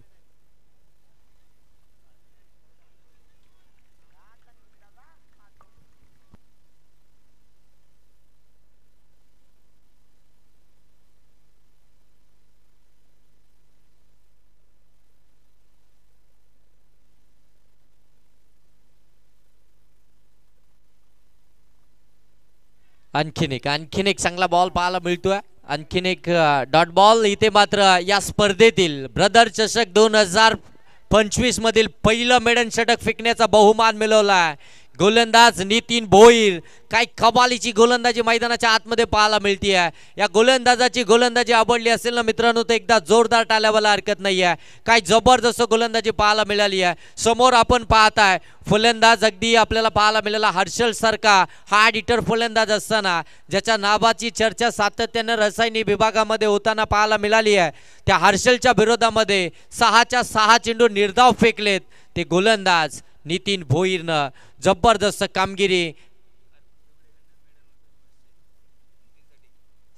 Speaker 1: आणखीन एक चांगला बॉल पाहायला मिळतोय. आणखीन एक डॉट बॉल. इथे मात्र या स्पर्धेतील ब्रदर चषक 2025 मधील पहिलं मेडन षटक फेकण्याचा बहुमान मिळवला आहे. गोलंदाज नितीन भोईर. काय कमालीची गोलंदाजी मैदानाच्या आतमध्ये पाहायला मिळते आहे. या गोलंदाजाची गोलंदाजी आवडली असेल ना मित्रांनो तर एकदा जोरदार टाळ्याला हरकत नाही आहे. काय जबरदस्त गोलंदाजी पाहायला मिळाली आहे. समोर आपण पाहताय फलंदाज अगदी आपल्याला पाहायला मिळाला हर्षल सारखा हार्ड हिटर फलंदाज असताना ज्याच्या नावाची चर्चा सातत्याने रासायनिक विभागामध्ये होताना पाहायला मिळाली आहे. त्या हर्षलच्या विरोधामध्ये 6च्या 6 चेंडू निर्धाव फेकलेत ते गोलंदाज नितीन भोईरनं. जबरदस्त कामगिरी.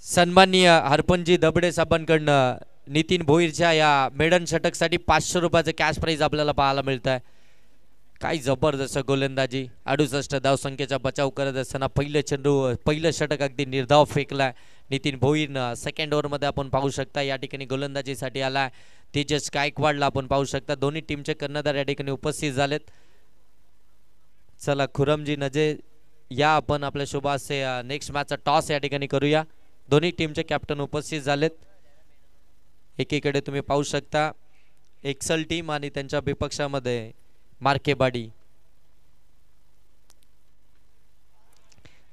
Speaker 1: सन्माननीय हरपनजी दबडे साहेबांकडनं नितीन भोईरच्या या मेडन षटकसाठी 500 रुपयाचं कॅश प्राइज आपल्याला पाहायला मिळत आहे. काय जबरदस्त गोलंदाजी. 68 धावसंख्येचा बचाव करत असताना पहिलं षटक अगदी निर्धाव फेकलाय नितीन भोईरनं. सेकंड ओव्हरमध्ये आपण पाहू शकता या ठिकाणी गोलंदाजीसाठी आला तेजस गायकवाडला आपण पाहू शकता. दोन्ही टीमचे कर्णधार या ठिकाणी उपस्थित झालेत. चला खुरमजी नजे या आपण आपल्या शुभासे नेक्स्ट मॅचचा टॉस या ठिकाणी करूया. दोन्ही टीमचे कॅप्टन उपस्थित झालेत. एकीकडे तुम्ही पाहू शकता एक्सल टीम आणि त्यांच्या विपक्षामध्ये मार्केबाडी.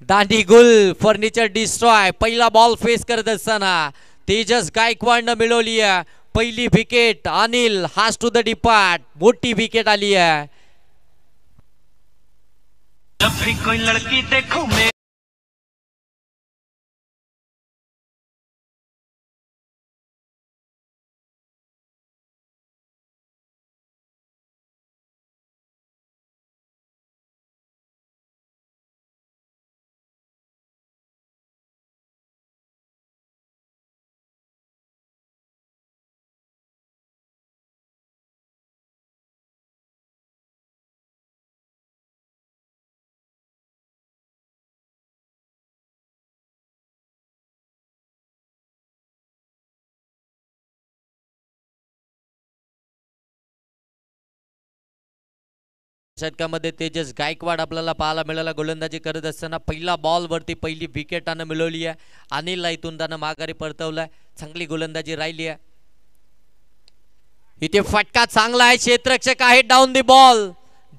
Speaker 1: दांडी गुल फर्निचर डिस्ट्रॉय. पहिला बॉल फेस करत असताना तेजस गायकवाडनं मिळवली आहे पहिली विकेट. अनिल हास टू द डिपार्ट. मोठी विकेट आली आहे. जब भी कोई लड़की देखो मैं षटकामध्ये तेजस गायकवाड आपल्याला पाहायला मिळाला गोलंदाजी करत असताना. पहिला बॉल वरती पहिली विकेट त्यानं मिळवली आहे. अनिलला इथून त्यानं माघारी परतवलाय. चांगली गोलंदाजी राहिली आहे. इथे फटका चांगला आहे. क्षेत्ररक्षक आहे डाऊन दी बॉल.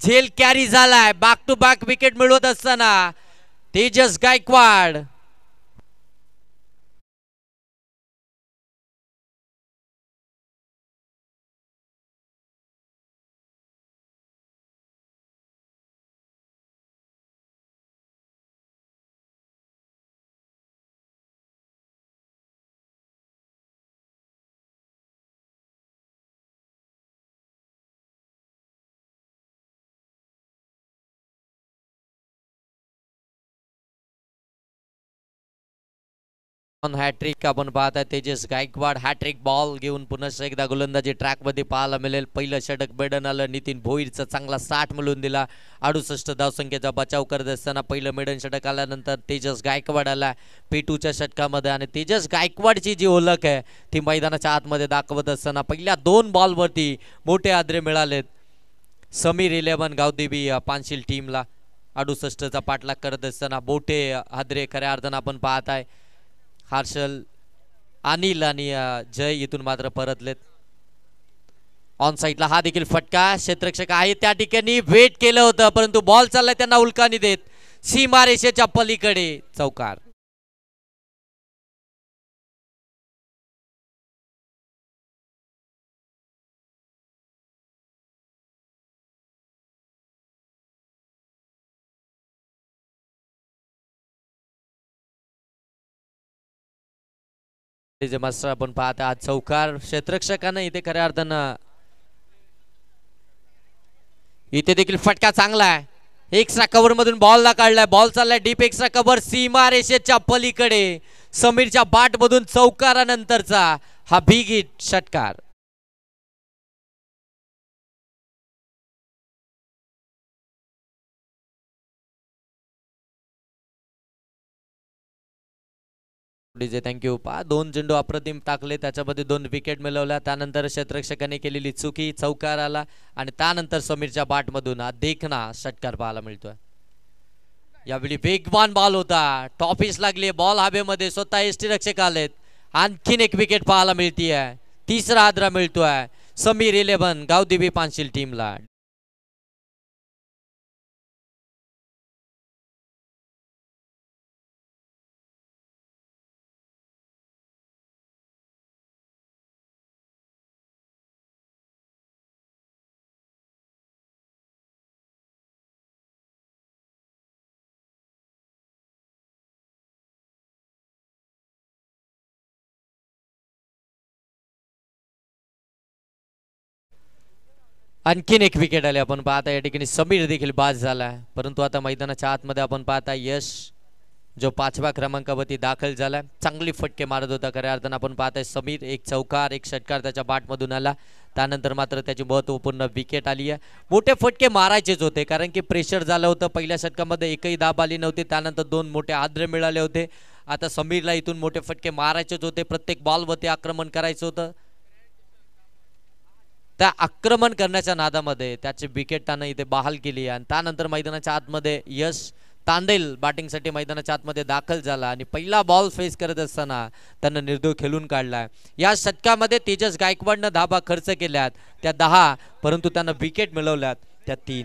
Speaker 1: झेल कॅरी झालाय. बॅक टू बॅक विकेट मिळवत असताना तेजस गायकवाड. हॅट्रिक आपण पाहताय तेजस गायकवाड हॅट्रिक बॉल घेऊन पुन्हा एकदा गोलंदाजी ट्रॅक मध्ये पाहायला मिळेल. पहिलं षटक मेडन आलं. नितीन भोईरचा चांगला 60 मिळवून दिला. 68 धावसंख्येचा बचाव करत असताना पहिलं मेडन षटक आल्यानंतर तेजस गायकवाड आला पेटूच्या षटकामध्ये. आणि तेजस गायकवाडची जी ओळख आहे ती मैदानाच्या आतमध्ये दाखवत असताना पहिल्या 2 बॉलवरती मोठे आदरे मिळालेत. समीर 11 गावदेवी पानशील टीमला 68चा पाठलाग करत असताना मोठे आदरे खऱ्या अर्थानं आपण पाहताय. हर्षल अनिल आणि जय इथून मात्र परतलेत. ऑन साइडला हा देखील फटका. क्षेत्ररक्षक आहे त्या ठिकाणी वेट केलं होतं परंतु बॉल चाललाय त्यांना उलकानी देत सीमारेषेच्या पलीकडे चौकार. मास्टर आपण पाहता आज चौकार. क्षेत्ररक्षकानं इथे खऱ्या अर्थानं इथे देखील फटका चांगला आहे. एक्स्ट्रा कव्हर मधून बॉलला काढलाय. बॉल चाललाय डीप एक्स्ट्रा कव्हर सीमारेषेच्या पलीकडे. समीरच्या बाट मधून चौकारानंतरचा हा बिग हिट षटकार. DJ thank you. 2 चेंडू अप्रतिम टाकले त्याच्यामध्ये 2 विकेट मिळवल्या. त्यानंतर क्षेत्ररक्षकाने केलेली चुकी चौकार आला आणि त्यानंतर समीरच्या बाट मधून देखना षटकार पाहायला मिळतोय. यावेळी वेगवान बॉल होता. टॉपिस लागली. बॉल हवेमध्ये स्वतः यष्टीरक्षक आलेत. आणखीन एक विकेट पाहायला मिळतीये. तिसरा आदरा मिळतोय समीर 11 गावदेवी पानशील टीमला. आणखीन एक विकेट आली आपण पाहता या ठिकाणी समीर देखील बाद झाला परंतु आता मैदानाच्या आतमध्ये आपण पाहता यश जो 5व्या क्रमांकावरती दाखल झाला चांगली फटके मारत होता खऱ्या अर्थानं आपण पाहताय समीर एक चौकार एक षटकार त्याच्या बॅटमधून आला त्यानंतर मात्र त्याची महत्त्वपूर्ण विकेट आली आहे मोठे फटके मारायचेच होते कारण की प्रेशर झालं होतं पहिल्या षटकामध्ये एकही धाब आली नव्हती त्यानंतर 2 मोठे आद्रे मिळाले होते आता समीरला इथून मोठे फटके मारायचेच होते प्रत्येक बॉलवरती आक्रमण करायचं होतं त्या आक्रमण करण्याच्या नादामध्ये त्याची विकेट त्यानं इथे बहाल केली आणि त्यानंतर मैदानाच्या आतमध्ये यश तांडेल बॅटिंगसाठी मैदानाच्या आतमध्ये दाखल झाला आणि पहिला बॉल फेस करत असताना त्यानं निर्धाव खेळून काढला या षटकामध्ये तेजस गायकवाडनं धाबा खर्च केल्यात त्या 10 परंतु त्यानं विकेट मिळवल्यात त्या 3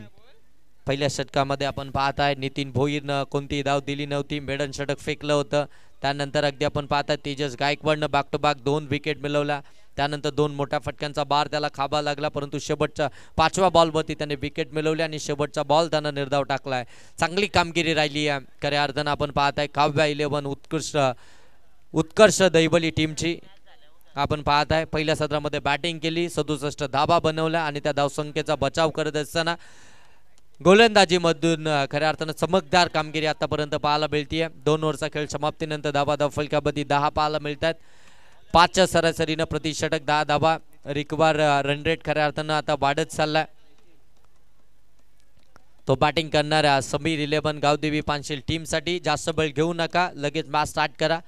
Speaker 1: पहिल्या षटकामध्ये आपण पाहताय नितीन भोईरनं कोणतीही धाव दिली नव्हती मेडन षटक फेकलं होतं त्यानंतर अगदी आपण पाहताय तेजस गायकवाडनं बॅक टू बॅक 2 विकेट मिळवल्या त्यानंतर 2 मोठ्या फटक्यांचा बार त्याला खावा लागला परंतु शेवटच्या 5व्या बॉलवरती त्याने विकेट मिळवली आणि शेवटचा बॉल त्यानं निर्धाव टाकलाय चांगली कामगिरी राहिली आहे खऱ्या अर्थानं आपण पाहताय काव्या 11 उत्कर्ष दैवली टीमची आपण पाहताय पहिल्या सत्रामध्ये बॅटिंग केली 67 धाबा बनवल्या आणि त्या धावसंख्येचा बचाव करत असताना गोलंदाजीमधून खऱ्या अर्थानं चमकदार कामगिरी आतापर्यंत पाहायला मिळते 2 ओव्हरचा खेळ समाप्तीनंतर धाबा फलकामध्ये 10 पाहायला मिळतात 5च्या सरासरीनं प्रति षटक 10 धाबा रिकवर रन रेट खऱ्या अर्थानं आता वाढत चाललाय तो बॅटिंग करणाऱ्या समीर 11 गावदेवी पानशेल टीमसाठी जास्त वेळ घेऊ नका लगेच मॅच स्टार्ट करा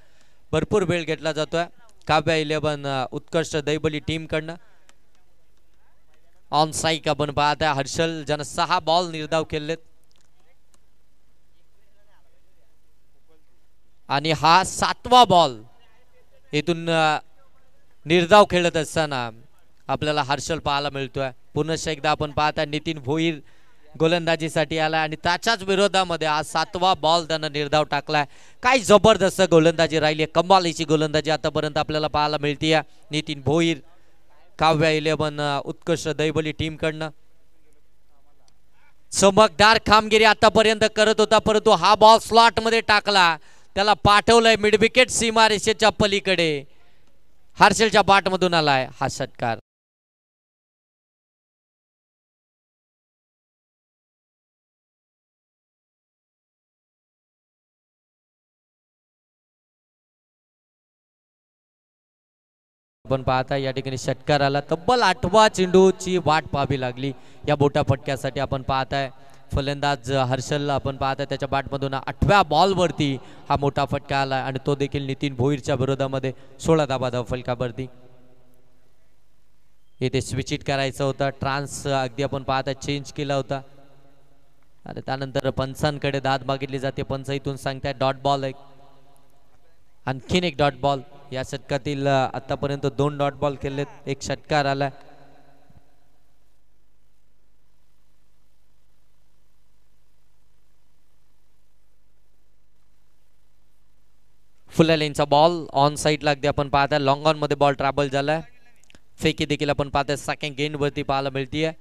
Speaker 1: भरपूर वेळ घेतला जातोय काव्या 11 उत्कर्ष दैबली टीम कडनं ऑन साईक आपण पाहताय हर्षल ज्यानं 6 बॉल निर्धाव केलेत आणि हा 7वा बॉल इथून निर्धाव खेळत असताना आपल्याला हर्षल पाहायला मिळतोय पुनश्च एकदा आपण पाहता नितीन भोईर गोलंदाजीसाठी आला आणि त्याच्याच विरोधामध्ये आज 7वा बॉल त्यानं निर्धाव टाकलाय काय जबरदस्त गोलंदाजी राहिली कमालीची गोलंदाजी आतापर्यंत आपल्याला पाहायला मिळते नितीन भोईर काव्या 11 उत्कर्ष दैबली टीम कडनं चमकदार कामगिरी आतापर्यंत करत होता परंतु हा बॉल स्लॉट मध्ये टाकला त्याला पाठवलंय मिड विकेट सीमारेषेच्या पलीकडे हर्षलच्या बॅटमधून आलाय हा षटकार आपण पाहता या ठिकाणी षटकार आला तब्बल 8वा चेंडूची वाट पाहावी लागली या मोठ्या फटक्यासाठी आपण पाहताय फलंदाज हर्षलला आपण पाहताय त्याच्या बॅटमधून 8व्या बॉलवरती हा मोठा फटका आला आणि तो देखील नितीन भोईरच्या विरोधामध्ये 16 धाबा फलकावरती इथे स्विच इट करायचं होतं ट्रान्स अगदी आपण पाहताय चेंज केला होता आणि त्यानंतर पंचांकडे दाद मागितली जाते पंच इथून सांगताय डॉट बॉल एक आणखीन एक डॉट बॉल या षटकातील आतापर्यंत 2 डॉट बॉल केलेत एक षटकार आलाय फुल लेनचा बॉल ऑन साईडला अगदी आपण पाहताय लॉंग ऑन मध्ये बॉल ट्रॅव्हल झालाय फेकी देखील आपण पाहताय सेकंड गेंद वरती पाहायला मिळतीये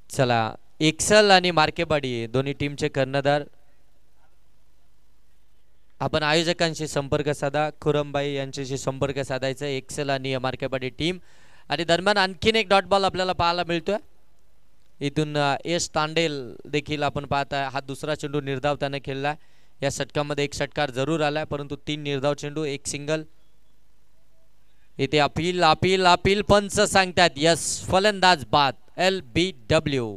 Speaker 1: चला एक्सल आणि मार्केबाडी दोन्ही टीमचे कर्णधार आपण आयोजकांशी संपर्क साधा खुरमबाई यांच्याशी संपर्क साधायचा एक्सेल आणि मार्केबाडी टीम आणि दरम्यान आणखीन एक डॉट बॉल आपल्याला पाहायला मिळतोय इथून एस तांडेल देखील आपण पाहताय हा दुसरा चेंडू निर्धाव त्याने खेळला या षटकामध्ये एक षटकार जरूर आलाय परंतु 3 निर्धाव चेंडू एक सिंगल इथे अपील अपील अपील पंच सांगतात यस फलंदाज बाद LBW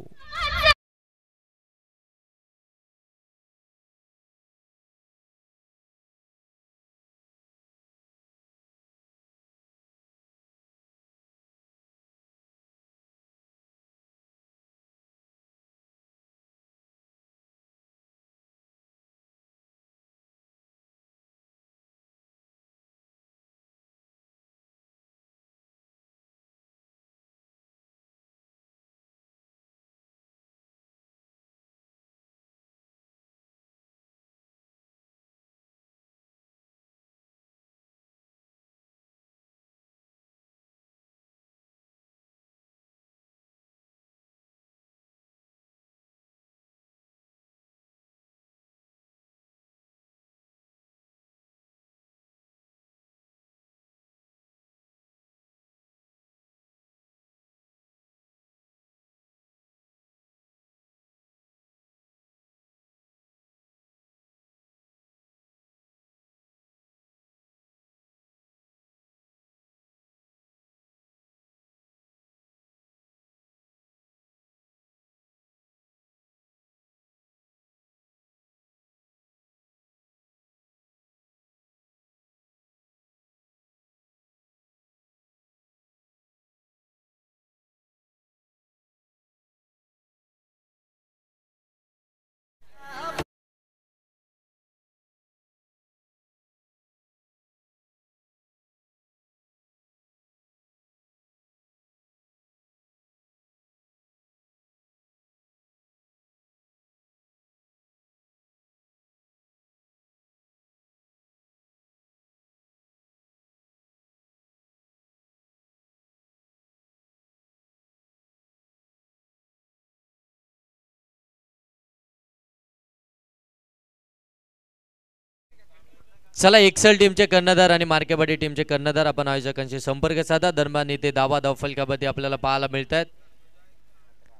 Speaker 1: चला एक्सेल टीमचे कर्णधार आणि मार्केबाडी टीमचे कर्णधार आपण आयोजकांशी संपर्क साधा. दरम्यान इथे धावा धाव फलकामध्ये आपल्याला पाहायला मिळत आहेत.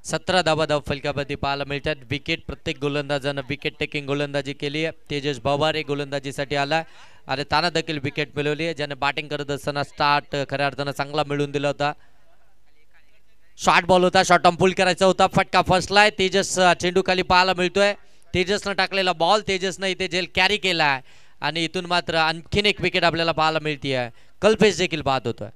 Speaker 1: 17 धावा धाव फलकामध्ये पाहायला मिळतात. विकेट प्रत्येक गोलंदाजानं विकेट टेकिंग गोलंदाजी केली आहे. तेजस भवारे गोलंदाजीसाठी आला आणि त्यानं देखील विकेट मिळवली आहे, ज्याने बॅटिंग करत असताना स्टार्ट खऱ्या अर्थानं चांगला मिळवून दिला होता. शॉर्ट बॉल होता, शॉर्ट ऑन पुल करायचा होता, फटका फसलाय. तेजस चेंडू खाली पाहायला मिळतोय. तेजसनं टाकलेला बॉल तेजसनं इथे जेल कॅरी केला आणि इथून मात्र आणखीन एक विकेट आपल्याला पाहायला मिळते. कल्पेश देखील पाहत होतोय.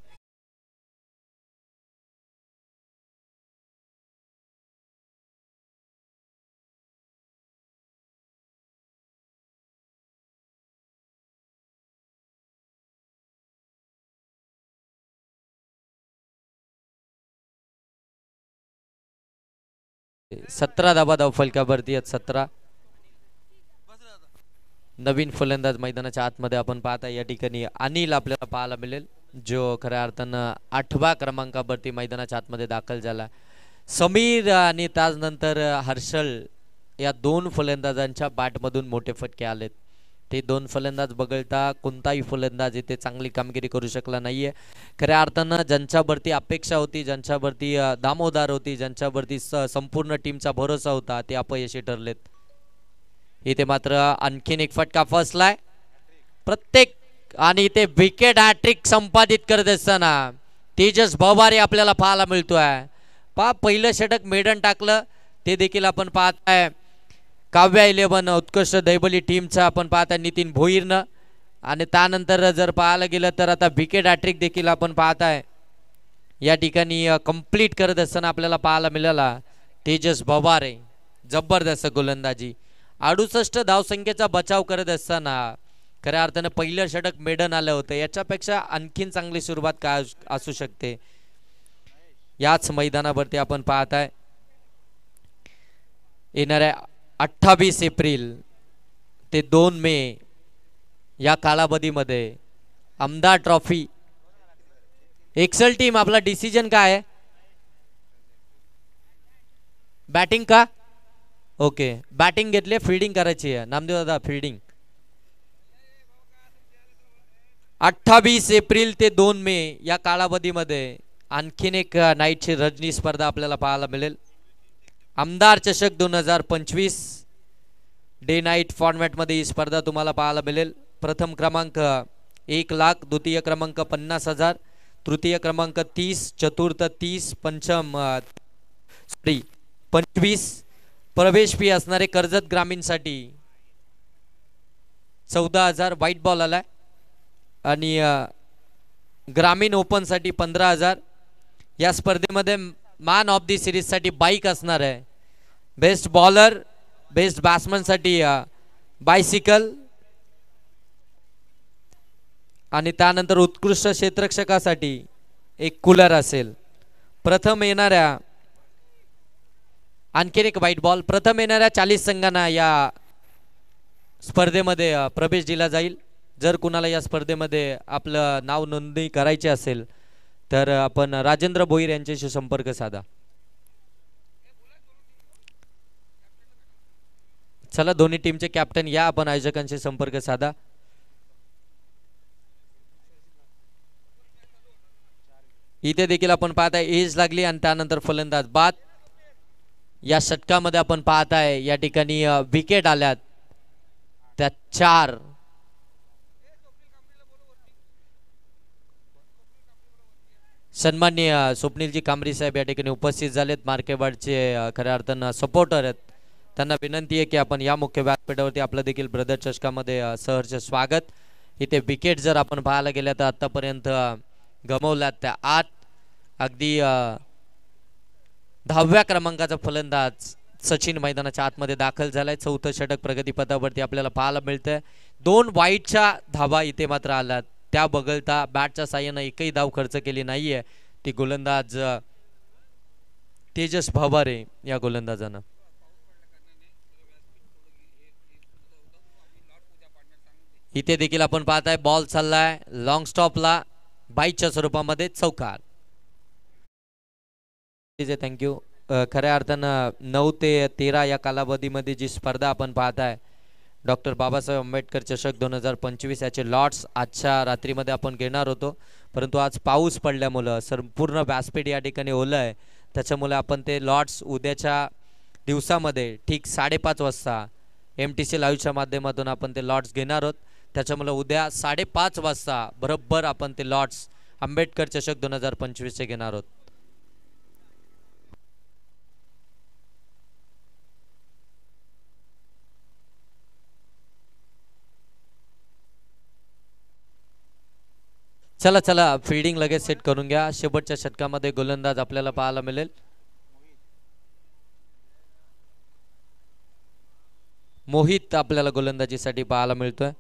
Speaker 1: सतरा धाबा धाव फलकावरती आहेत. 17 नवीन फलंदाज मैदानाच्या आतमध्ये आपण पाहता या ठिकाणी अनिल आपल्याला पाहायला मिळेल, जो खऱ्या अर्थानं 8व्या क्रमांकावरती मैदानाच्या आतमध्ये दाखल झाला. समीर आणि त्यानंतर हर्षल या दोन फलंदाजांच्या बॅटमधून मोठे फटके आलेत. ते दोन फलंदाज वगळता कोणताही फलंदाज इथे चांगली कामगिरी करू शकला नाहीये. खऱ्या अर्थानं ज्यांच्यावरती अपेक्षा होती, ज्यांच्यावरती दामोदार होती, ज्यांच्यावरती संपूर्ण टीमचा भरोसा होता, ते अपयशी ठरलेत. इथे मात्र आणखीन एक फटका फसलाय प्रत्येक आणि इथे विकेट हॅट्रिक संपादित करत असताना तेजस भवारे आपल्याला पाहायला मिळतोय. पहिलं षटक मेडन टाकलं ते देखील आपण पाहताय. काव्या 11 उत्कृष्ट दैबली टीमचा आपण पाहताय नितीन भोईरनं, आणि त्यानंतर जर पाहायला गेलं तर आता विकेट हॅट्रिक देखील आपण पाहताय या ठिकाणी कंप्लीट करत असताना आपल्याला पाहायला मिळाला तेजस भवारे. जबरदस्त गोलंदाजी. 68 धावसंख्येचा बचाव करत असताना खऱ्या अर्थानं पहिलं षटक मेडन आलं होतं. याच्यापेक्षा आणखीन चांगली सुरुवात काय असू शकते. याच मैदानावरती आपण पाहताय येणाऱ्या 28 एप्रिल ते 2 मे या कालावधीमध्ये आमदार ट्रॉफी एक्सेल टीम आपला डिसिजन काय आहे? बॅटिंग का? ओके, बॅटिंग घेतले, फिल्डिंग करायची आहे. नामदेव दादा फिल्डिंग. 28 एप्रिल ते 2 मे या कालावधीमध्ये आणखीन एक नाईटची रजनी स्पर्धा आपल्याला पाहायला मिळेल. आमदार चषक 2025 डे नाईट फॉर्मॅटमध्ये ही स्पर्धा तुम्हाला पाहायला मिळेल. प्रथम क्रमांक 1 लाख, द्वितीय क्रमांक 50,000, तृतीय क्रमांक 30, चतुर्थ 30, पंचम 25. प्रवेश फी असणारे कर्जत ग्रामीणसाठी 14,000. व्हाईट बॉल आलाय आणि ग्रामीण ओपनसाठी 15,000. या स्पर्धेमध्ये मॅन ऑफ दी सिरीज साठी बाईक असणार आहे. बेस्ट बॉलर, बेस्ट बॅट्समन साठी बायसिकल, आणि त्यानंतर उत्कृष्ट क्षेत्ररक्षकासाठी एक कूलर असेल. प्रथम येणाऱ्या आणखीन एक व्हाईट बॉल. प्रथम येणाऱ्या 40 संघांना या स्पर्धेमध्ये प्रवेश दिला जाईल. जर कुणाला या स्पर्धेमध्ये आपलं नाव नोंदणी करायची असेल तर आपण राजेंद्र भोईर यांच्याशी संपर्क साधा. चला दोन्ही टीमचे कॅप्टन या आपण आयोजकांशी संपर्क साधा. इथे देखील आपण पाहताय एज लागली आणि त्यानंतर फलंदाज बाद. या षटकामध्ये आपण पाहताय या ठिकाणी विकेट आल्यात त्या 4. सन्माननीय स्वप्नीलजी कांबरी साहेब या ठिकाणी उपस्थित झालेत. मार्केवाडचे खऱ्या अर्थानं सपोर्टर आहेत. त्यांना विनंती आहे की आपण या मुख्य व्यासपीठावरती आपलं देखील ब्रदर चषकामध्ये सहर्ष स्वागत. इथे विकेट जर आपण पाहायला गेल्या तर आतापर्यंत गमवल्यात त्या 8. अगदी 10व्या क्रमांकाचा फलंदाज सचिन मैदानाच्या आतमध्ये दाखल झालाय. चौथं षटक प्रगतीपथावरती आपल्याला पाहायला मिळतंय. 2 वाईटच्या धावा इथे मात्र आल्यात. त्या बगलता बॅटच्या साह्यानं एकही धाव खर्च केली नाहीये ती गोलंदाज तेजस भवारे या गोलंदाजानं. इथे देखील आपण पाहताय बॉल चाललाय लॉंग स्टॉपला बाईच्या स्वरूपामध्ये चौकार. थँक्यू. खऱ्या अर्थानं 9 ते 13 या कालावधीमध्ये जी स्पर्धा आपण पाहताय डॉक्टर बाबासाहेब आंबेडकर चषक 2025 याचे लॉट्स आजच्या रात्रीमध्ये आपण घेणार होतो, परंतु आज पाऊस पडल्यामुळं संपूर्ण व्यासपीठ या ठिकाणी ओलं आहे, त्याच्यामुळे आपण ते लॉट्स उद्याच्या दिवसामध्ये ठीक 5:30 वाजता MTC लाईव्हच्या माध्यमातून आपण ते लॉट्स घेणार आहोत. त्याच्यामुळे उद्या 5:30 वाजता बरोबर आपण ते लॉट्स आंबेडकर चषक 2025 चे घेणार आहोत. चला चला फिल्डिंग लगेच सेट करून घ्या. शेवटच्या षटकामध्ये गोलंदाज आपल्याला पाहायला मिळेल. मोहित आपल्याला गोलंदाजीसाठी पाहायला मिळतोय.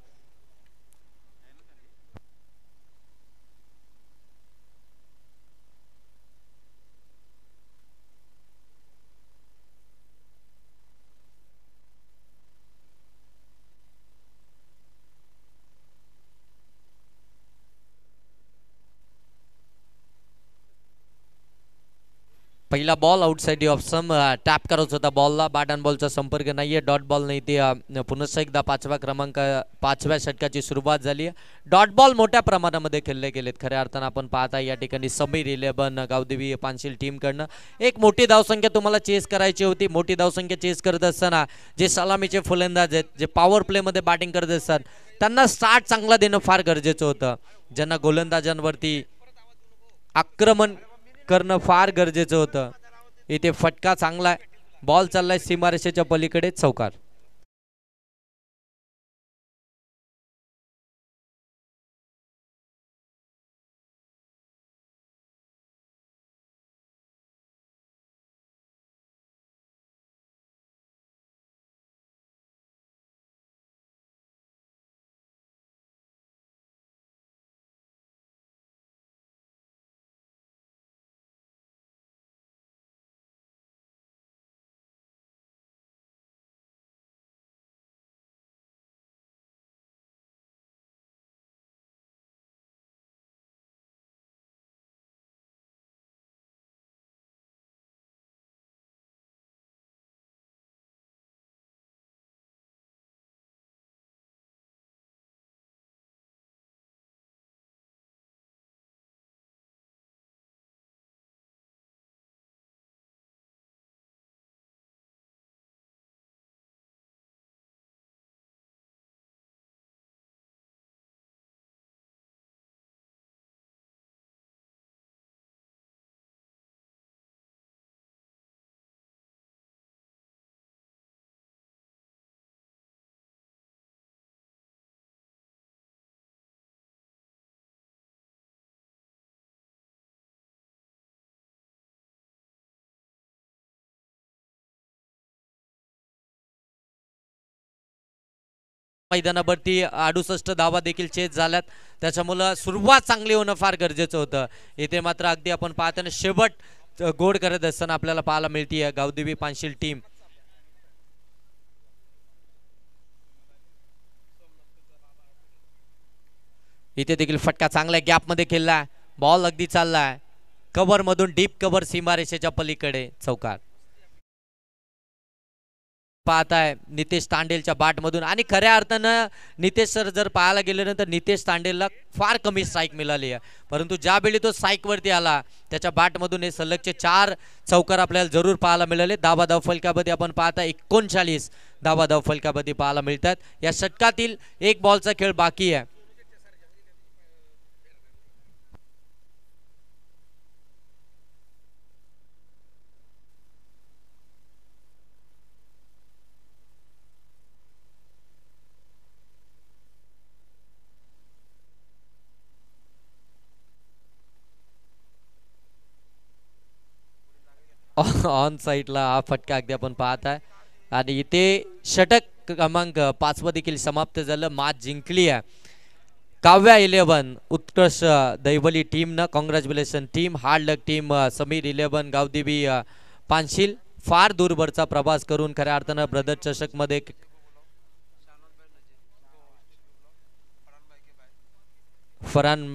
Speaker 1: पहिला ball outside off some tap करत होता बॉलला. बॅट अँड बॉलचा संपर्क नाहीये. डॉट बॉल नाही ते पुन्हा एकदा 5व्या षटकाची सुरुवात झाली. डॉट बॉल मोठ्या प्रमाणामध्ये खेळले गेलेत. खऱ्या अर्थानं आपण पाहता या ठिकाणी समीर 11 गावदेवी पानशील टीमकडनं एक मोठी धावसंख्या तुम्हाला चेस करायची होती. मोठी धावसंख्या चेस करत असताना जे सलामीचे फलंदाज आहेत, जे पॉवर प्लेमध्ये बॅटिंग करत असतात, त्यांना स्टार्ट चांगला देणं फार गरजेचं होतं. ज्यांना गोलंदाजांवरती आक्रमण करणं फार गरजेचं होतं. इथे फटका चांगला आहे. बॉल चाललाय सीमारेषेच्या पलीकडे चौकार. मैदानावरती 68 धावा देखील चेस झाल्यात. त्याच्यामुळं सुरुवात चांगली होणं फार गरजेचं होतं. इथे मात्र अगदी आपण पाहताना शेवट गोड करत असताना आपल्याला पाहायला मिळते गावदेवी पानशील टीम. इथे देखील फटका चांगला गॅप मध्ये खेळलाय. बॉल अगदी चाललाय कव्हर मधून डीप कव्हर सीमारेषेच्या पलीकडे चौकार. पाहताय नितेश तांडेलच्या बॅट मधून. आणि खऱ्या अर्थानं नितेश सर जर पाहायला गेले तर नितेश तांडेलला फार कमी स्ट्राईक मिळाली आहे, परंतु ज्यावेळी तो स्ट्राईक वरती आला त्याच्या बॅट मधून हे सलगचे 4 चौकार आपल्याला जरूर पाहायला मिळाले. धावा फलकामध्ये आपण पाहता 39 धावा फलकामध्ये पाहायला मिळतात. या षटकातील एक बॉलचा खेळ बाकी आहे. ऑन साइडला हा फटका अगदी आपण पाहत आहे. आणि इथे षटक क्रमांक 5 देखील समाप्त झालं. मॅच जिंकली आहे काव्या 11 उत्कृष्ट दैवली टीम न. Congratulation team. हार्ड लक टीम. समीर 11 गावदेवी पानशील फार दूरवरचा प्रवास करून खऱ्या अर्थानं ब्रदर चषक मध्ये फरान